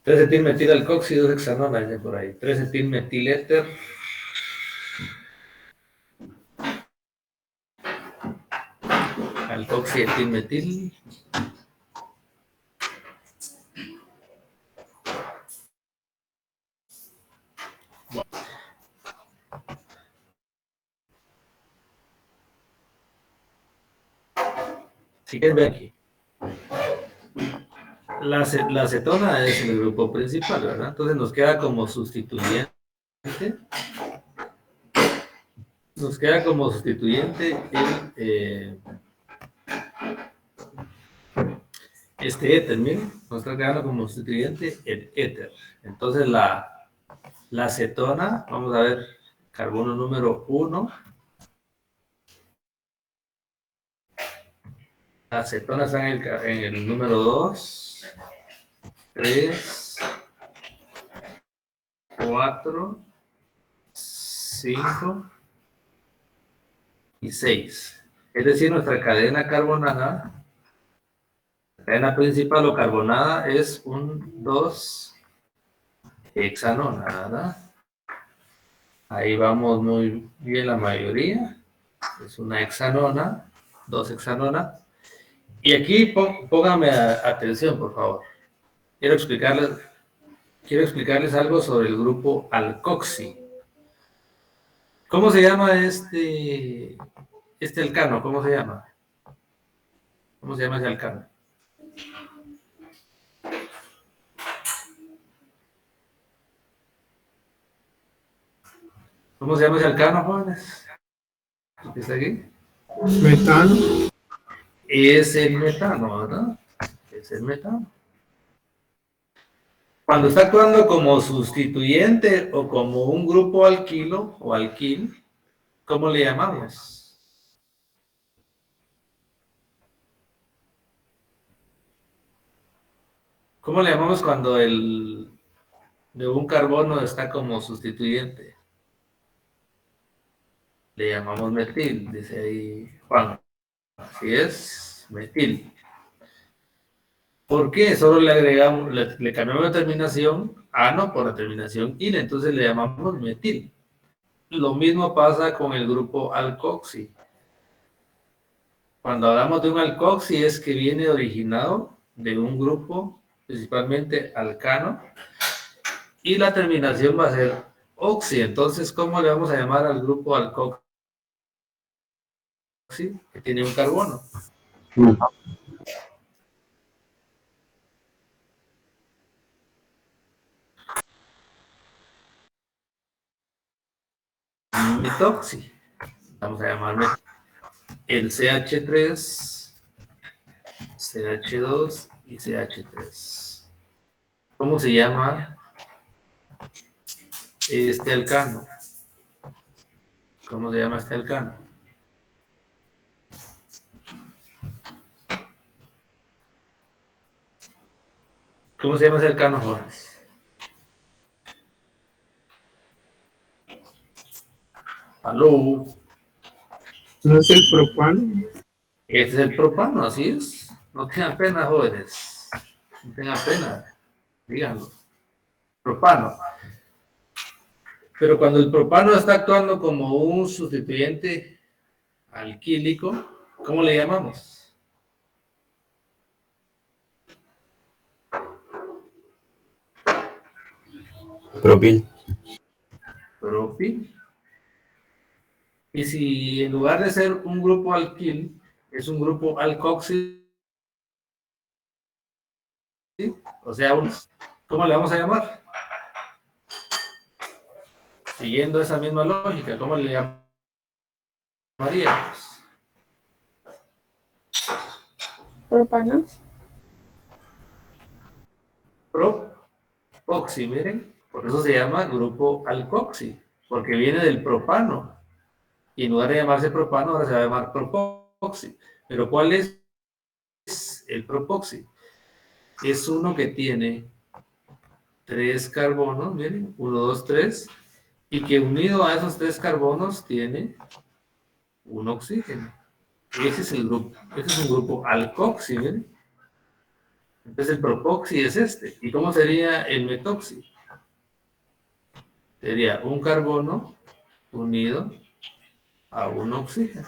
Tres etil metil alcoxi, 2-hexanona, ya por ahí. 3 etil metil éter. Alcoxi etil metil. Si quieres ver aquí. La acetona es el grupo principal, ¿verdad? Entonces nos queda como sustituyente. Nos queda como sustituyente el este éter, miren, nos está quedando como sustituyente el éter. Entonces la acetona, vamos a ver, carbono número 1. La acetona está en el número 2, 3, 4, 5 y 6. Es decir, nuestra cadena carbonada, la cadena principal o carbonada es un 2-hexanona, ¿verdad? Ahí vamos muy bien la mayoría. Es una hexanona, 2-hexanona. Y aquí póngame atención, por favor. Quiero explicarles algo sobre el grupo alcoxi. ¿Cómo se llama este alcano? ¿Cómo se llama? ¿Cómo se llama ese alcano? ¿Cómo se llama ese alcano, jóvenes? ¿Qué está aquí? Metano. Es el metano, ¿verdad? Es el metano. Cuando está actuando como sustituyente o como un grupo alquilo o alquil, ¿cómo le llamamos? ¿Cómo le llamamos cuando de un carbono está como sustituyente? Le llamamos metil, dice ahí Juan. Así es, metil. ¿Por qué? Solo le agregamos, le cambiamos la terminación ano por la terminación il, entonces le llamamos metil. Lo mismo pasa con el grupo alcoxi. Cuando hablamos de un alcoxi es que viene originado de un grupo, principalmente alcano, y la terminación va a ser oxi. Entonces, ¿cómo le vamos a llamar al grupo alcoxi? Que tiene un carbono. Metoxi. Vamos a llamarle el CH3, CH2 y CH3. ¿Cómo se llama este alcano? ¿Cómo se llama este alcano? ¿Cómo se llama ese alcano, jóvenes? Aló. ¿No es el propano? Este es el propano, así es. No tengan pena, jóvenes. No tengan pena. Díganlo. Propano. Pero cuando el propano está actuando como un sustituyente alquílico, ¿cómo le llamamos? Propil. Propil. Y si en lugar de ser un grupo alquil, es un grupo alcoxil, o sea, ¿cómo le vamos a llamar? Siguiendo esa misma lógica, ¿cómo le llamaríamos? Propano. Propoxi, miren, por eso se llama grupo alcoxi, porque viene del propano. Y en lugar de llamarse propano, ahora se va a llamar propoxi. Pero ¿cuál es el propoxi? Es uno que tiene 3 carbonos, miren, 1, 2, 3, y que unido a esos 3 carbonos tiene un oxígeno. Ese es el grupo, ese es un grupo alcoxi, miren. Entonces el propoxi es este. ¿Y cómo sería el metoxi? Sería un carbono unido a un oxígeno.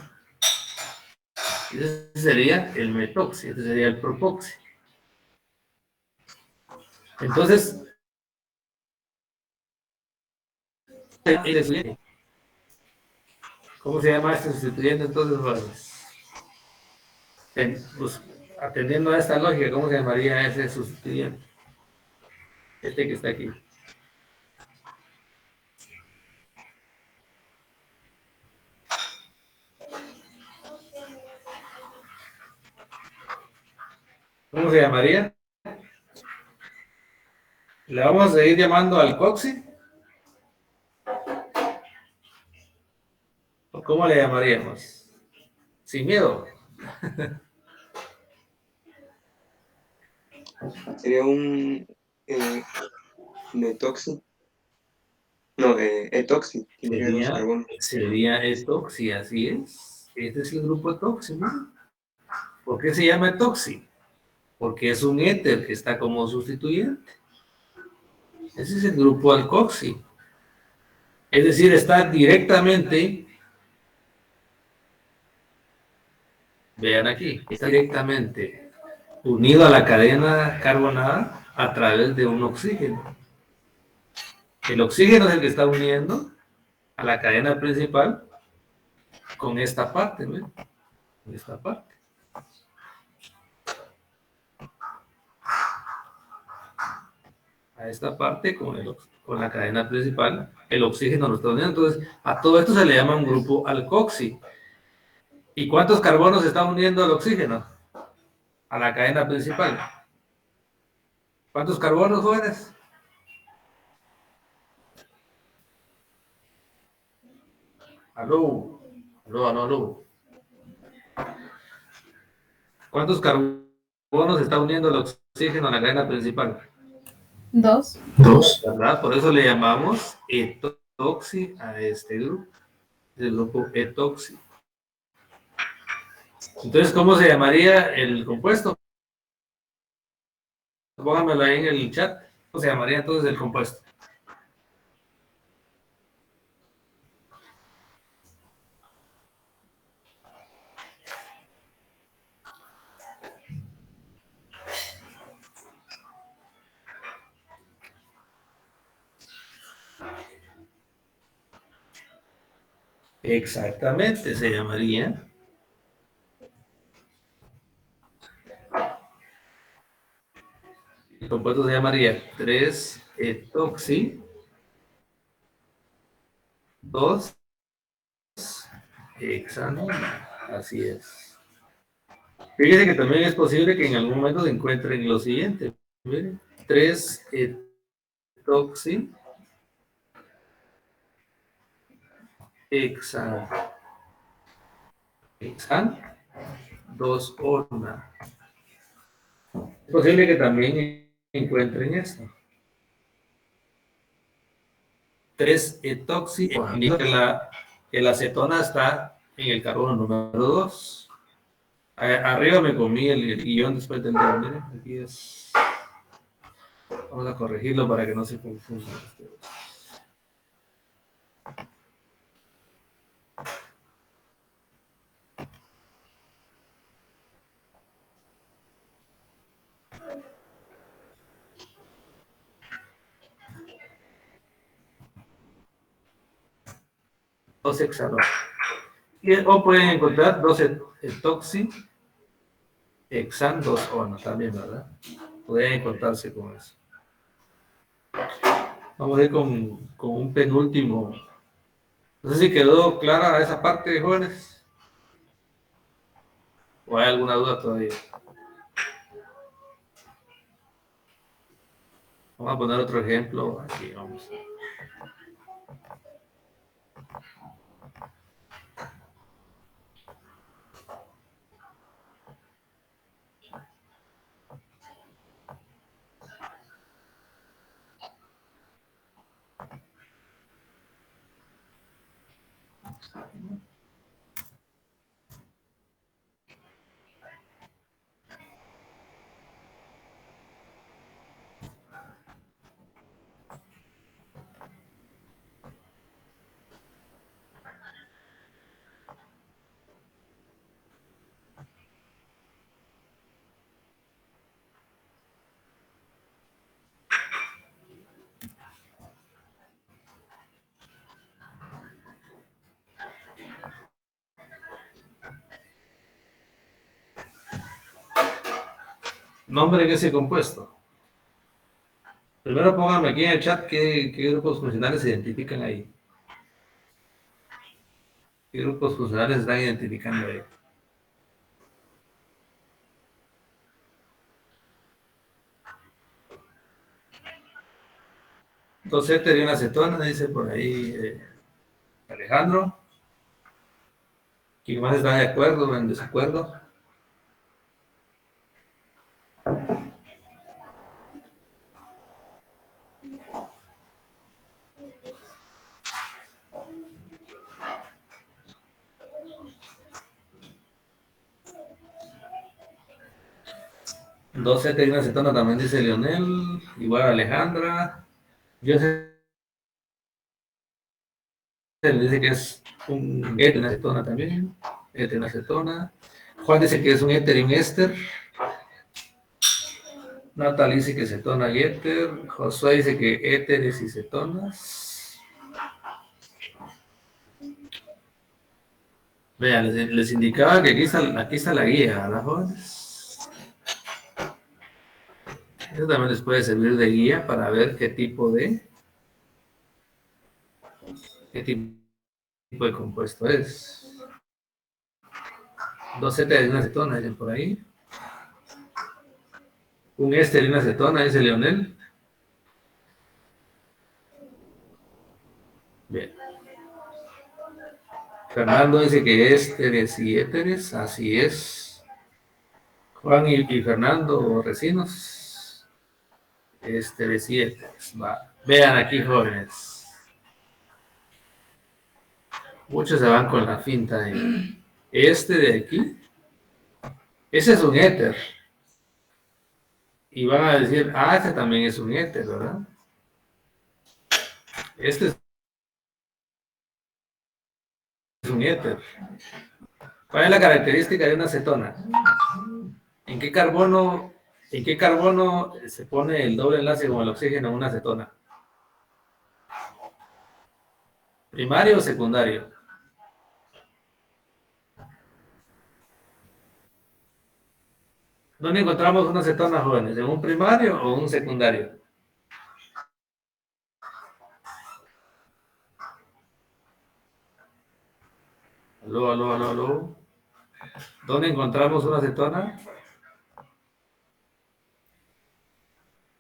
Ese sería el metoxi, ese sería el propoxi. Entonces, ¿cómo se llama este sustituyente entonces, jóvenes? Pues, atendiendo a esta lógica, ¿cómo se llamaría ese sustituyente? Este que está aquí. ¿Cómo se llamaría? ¿Le vamos a seguir llamando alcoxi? ¿O cómo le llamaríamos? Sin miedo. Sería un metoxi. No, etoxi. Tendría dos carbonos. Sería etoxi, así es. Este es el grupo etoxi, ¿no? ¿Por qué se llama etoxi? Porque es un éter que está como sustituyente. Ese es el grupo alcoxi. Es decir, está directamente, vean aquí, está directamente unido a la cadena carbonada a través de un oxígeno. El oxígeno es el que está uniendo a la cadena principal con esta parte, ¿ven? Con esta parte. A esta parte con la cadena principal, el oxígeno lo está uniendo. Entonces, a todo esto se le llama un grupo alcoxi. ¿Y cuántos carbonos está uniendo al oxígeno? A la cadena principal. ¿Cuántos carbonos, jóvenes? Aló, aló, aló, aló. ¿Cuántos carbonos está uniendo el oxígeno a la cadena principal? 2. Dos. ¿Verdad? Por eso le llamamos etoxi a este grupo. El grupo etoxi. Entonces, ¿cómo se llamaría el compuesto? Pónganmelo ahí en el chat. ¿Cómo se llamaría entonces el compuesto? Exactamente, se llamaría. El compuesto se llamaría 3-etoxi 2-hexanona. Así es. Fíjense que también es posible que en algún momento se encuentren lo siguiente. Miren, 3-etoxi hexan 2-ona. Es posible que también encuentren esto. 3-etoxi, indica que la acetona está en el carbono número 2. Arriba me comí el guión después del dedo. Miren, aquí es. Vamos a corregirlo para que no se confunda. 2-hexanol. O pueden encontrar 2-etoxi hexan 2-ona también, ¿verdad? Pueden encontrarse con eso. Vamos a ir con un penúltimo. No sé si quedó clara esa parte, jóvenes. ¿O hay alguna duda todavía? Vamos a poner otro ejemplo. Aquí vamos. Nombren ese compuesto. Primero pónganme aquí en el chat qué grupos funcionales se identifican ahí. ¿Qué grupos funcionales están identificando ahí? Dos éter y una acetona, dice por ahí Alejandro. ¿Quién más está de acuerdo o en desacuerdo? Dos éter y una acetona también dice Leonel, igual Alejandra. Yo sé, dice que es un éter y una acetona también. Éter y una acetona. Juan dice que es un éter y un éster. Natal dice que cetona y éter. Josué dice que éteres y cetonas. Vean, les indicaba que aquí está la guía, ¿verdad, jóvenes? Eso también les puede servir de guía para ver qué tipo de compuesto es. Dos éteres y una acetona, dicen por ahí. Un éster y una acetona, dice Leonel. Bien. Fernando dice que ésteres y éteres, así es. Juan y Fernando Recinos, ésteres y éteres. Va. Vean aquí, jóvenes. Muchos se van con la finta de este de aquí. Ese es un éter. Y van a decir, este también es un éter, ¿verdad? Este es un éter. ¿Cuál es la característica de una acetona? ¿En qué carbono se pone el doble enlace con el oxígeno en una acetona? ¿Primario o secundario? ¿Dónde encontramos una cetona, jóvenes? ¿En un primario o un secundario? Aló, aló, aló, aló. ¿Dónde encontramos una cetona?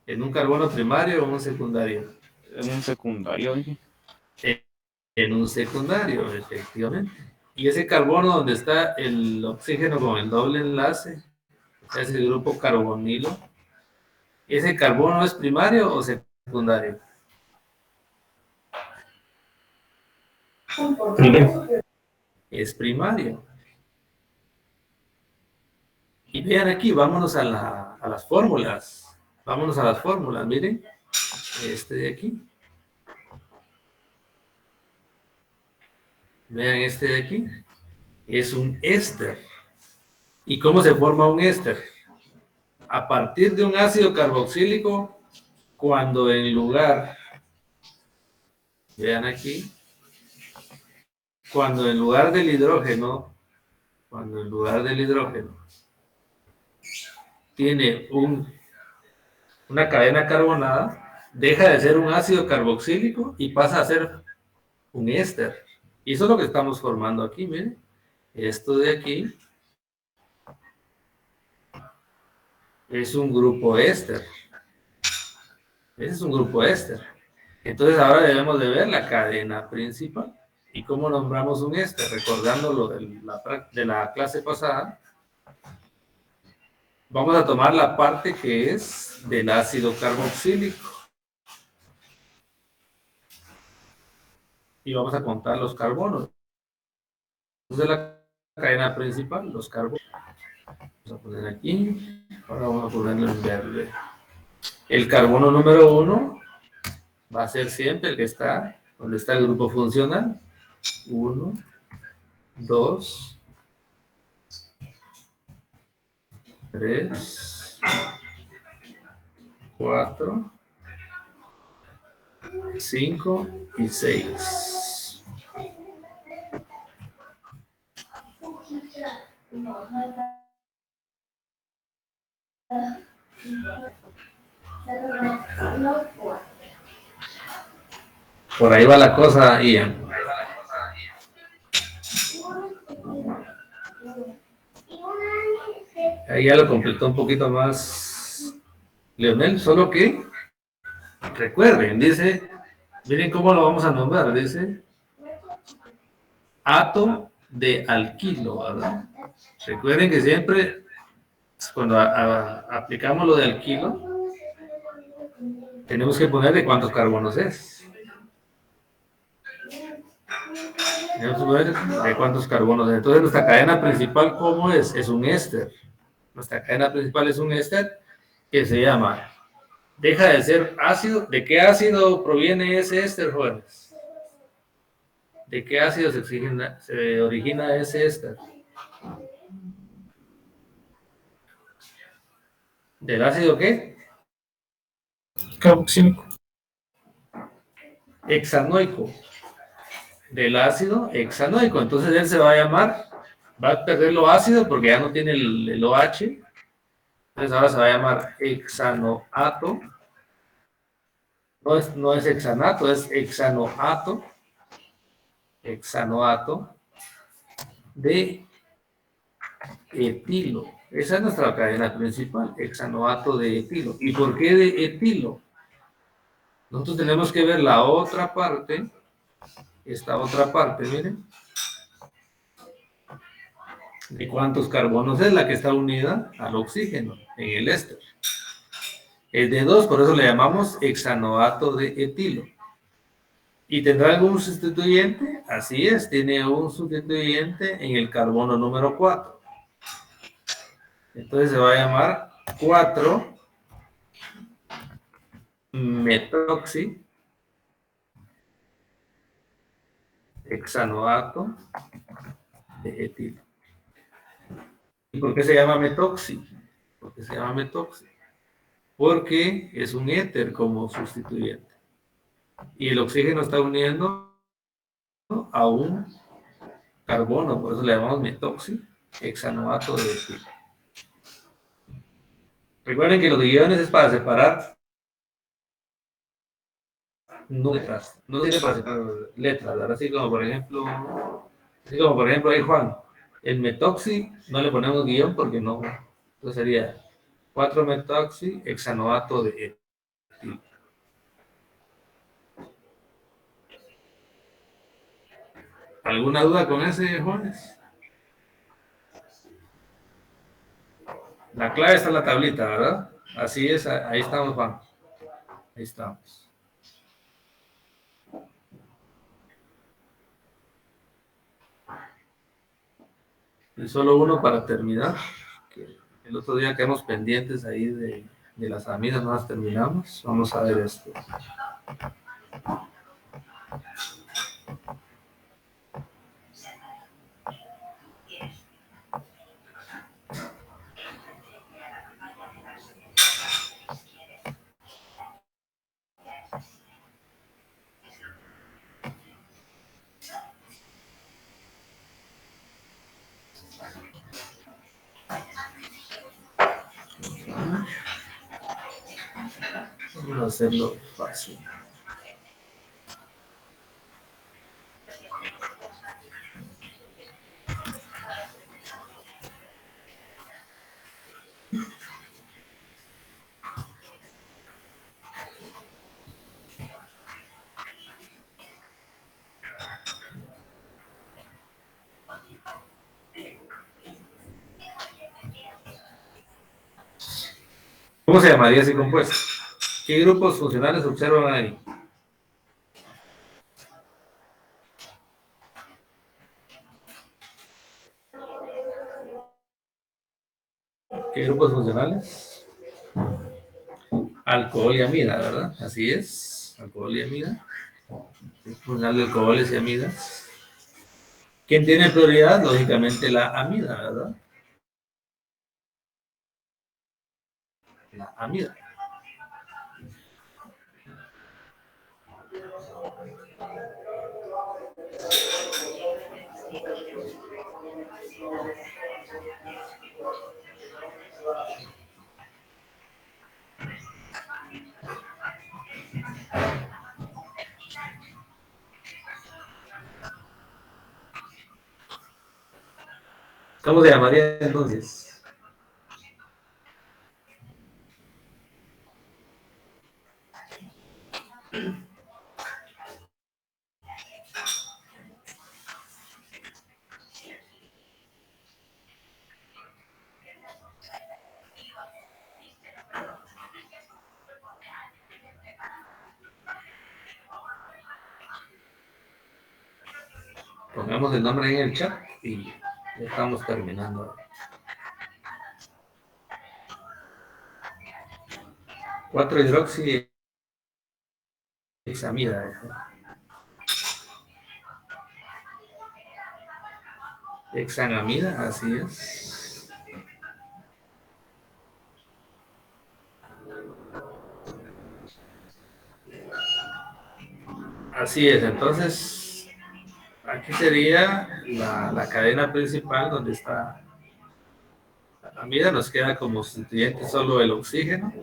¿En un carbono primario o un secundario? En un secundario, dije. En un secundario, efectivamente. Y ese carbono donde está el oxígeno con el doble enlace, es el grupo carbonilo. ¿Ese carbono es primario o secundario? Primero. Es primario. Y vean aquí, vámonos a las fórmulas. Vámonos a las fórmulas, miren. Este de aquí. Vean este de aquí. Es un éster. ¿Y cómo se forma un éster? A partir de un ácido carboxílico, cuando en lugar, vean aquí, cuando en lugar del hidrógeno, tiene una cadena carbonada, deja de ser un ácido carboxílico y pasa a ser un éster. Y eso es lo que estamos formando aquí, miren. Esto de aquí es un grupo éster. Ese es un grupo éster. Entonces ahora debemos de ver la cadena principal. ¿Y cómo nombramos un éster? Recordando lo de la clase pasada, vamos a tomar la parte que es del ácido carboxílico. Y vamos a contar los carbonos. Entonces la cadena principal, los carbonos. Vamos a poner aquí. Ahora vamos a ponerlo en verde. El carbono número 1 va a ser siempre el que está, donde está el grupo funcional. 1, 2, 3, 4, 5 y 6. Por ahí va la cosa, Ian. Ahí ya lo completó un poquito más Leonel, solo que recuerden, dice, miren cómo lo vamos a nombrar, dice ato de alquilo, ¿verdad? Recuerden que siempre cuando aplicamos lo de alquilo, tenemos que ponerle cuántos carbonos es. Tenemos que poner de cuántos carbonos es. Entonces nuestra cadena principal, ¿cómo es? Es un éster. Nuestra cadena principal es un éster que se llama, deja de ser ácido. ¿De qué ácido proviene ese éster, jóvenes? ¿De qué ácido se origina ese éster? ¿Del ácido qué? Carboxílico. Hexanoico. Del ácido hexanoico. Entonces él se va a llamar, va a perder lo ácido porque ya no tiene el OH. Entonces ahora se va a llamar hexanoato. No es hexanato, es hexanoato. Hexanoato de etilo. Esa es nuestra cadena principal, hexanoato de etilo. ¿Y por qué de etilo? Nosotros tenemos que ver la otra parte, esta otra parte, miren. ¿De cuántos carbonos es la que está unida al oxígeno en el éster? Es de 2, por eso le llamamos hexanoato de etilo. ¿Y tendrá algún sustituyente? Así es, tiene un sustituyente en el carbono número 4. Entonces se va a llamar 4-metoxi hexanoato de etilo. ¿Y por qué se llama metoxi? ¿Por qué se llama metoxi? Porque es un éter como sustituyente. Y el oxígeno está uniendo a un carbono, por eso le llamamos metoxi hexanoato de etilo. Recuerden que los guiones es para separar no letras, no sirve para separar letras, ¿verdad? Así como por ejemplo ahí Juan, el metoxi no le ponemos guión porque no, entonces sería 4-metoxi hexanoato de etil. ¿Alguna duda con ese, Juanes? La clave está en la tablita, ¿verdad? Así es, ahí estamos, Juan. Ahí estamos. Y solo uno para terminar. El otro día quedamos pendientes ahí de las amigas, no las terminamos. Vamos a ver esto. Vamos a hacerlo fácil. ¿Cómo se llamaría ese compuesto? ¿Qué grupos funcionales observan ahí? ¿Qué grupos funcionales? Alcohol y amida, ¿verdad? Así es, alcohol y amida. Funcional de alcoholes y amidas. ¿Quién tiene prioridad? Lógicamente la amida, ¿verdad? La amida. ¿Cómo se llamaría entonces? Pongamos el nombre en el chat y ya estamos terminando. 4-hidroxi hexamida. Hexanamida, así es. Así es, entonces aquí sería la cadena principal donde está la amida, nos queda como sustituyente solo el oxígeno.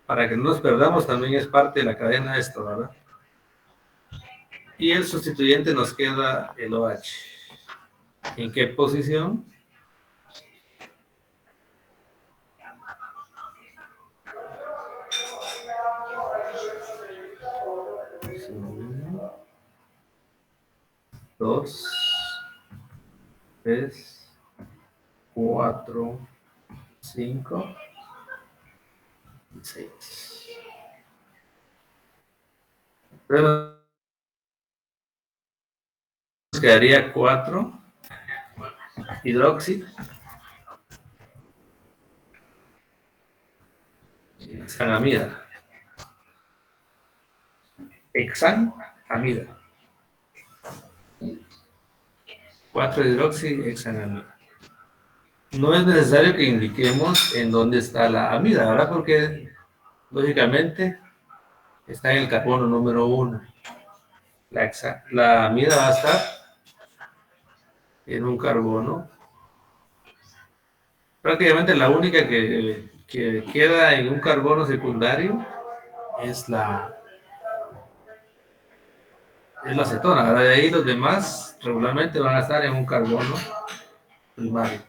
Para que no nos perdamos, también es parte de la cadena esto, ¿verdad? Y el sustituyente nos queda el OH. ¿En qué posición? Dos, 3, 4, 5, 6. Nos quedaría 4 hidroxi, hexanamida. Hexanamida. 4-hidroxi hexanamida. No es necesario que indiquemos en dónde está la amida, ¿verdad? Porque lógicamente está en el carbono número 1. La amida va a estar en un carbono. Prácticamente la única que que queda en un carbono secundario es la acetona. Ahora de ahí los demás regularmente van a estar en un carbono primario.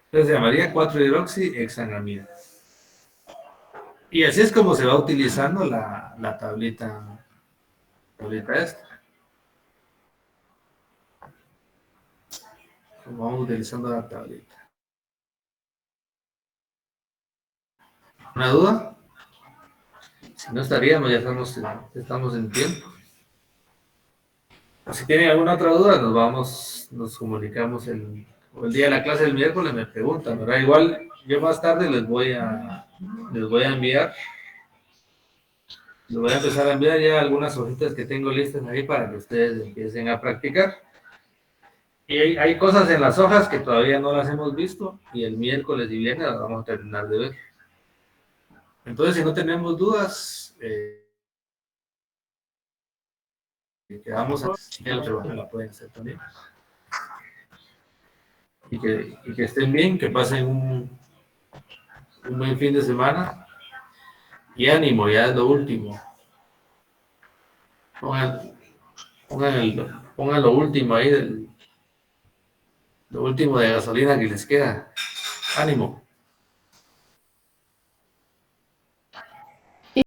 Entonces se llamaría 4-hidroxihexanamida. Y así es como se va utilizando la tablita esta. Como vamos utilizando la tablita. ¿Una duda? Si no estaríamos, ya estamos en tiempo. Si tienen alguna otra duda, nos comunicamos el día de la clase del miércoles, me preguntan, ¿verdad? Igual yo más tarde les voy a enviar, les voy a empezar a enviar ya algunas hojitas que tengo listas ahí para que ustedes empiecen a practicar. Y hay cosas en las hojas que todavía no las hemos visto y el miércoles y viernes las vamos a terminar de ver. Entonces, si no tenemos dudas, quedamos así, el trabajo la pueden hacer también. Y que estén bien, que pasen un buen fin de semana. Y ánimo, ya es lo último. Pongan lo último ahí, lo último de gasolina que les queda. Ánimo.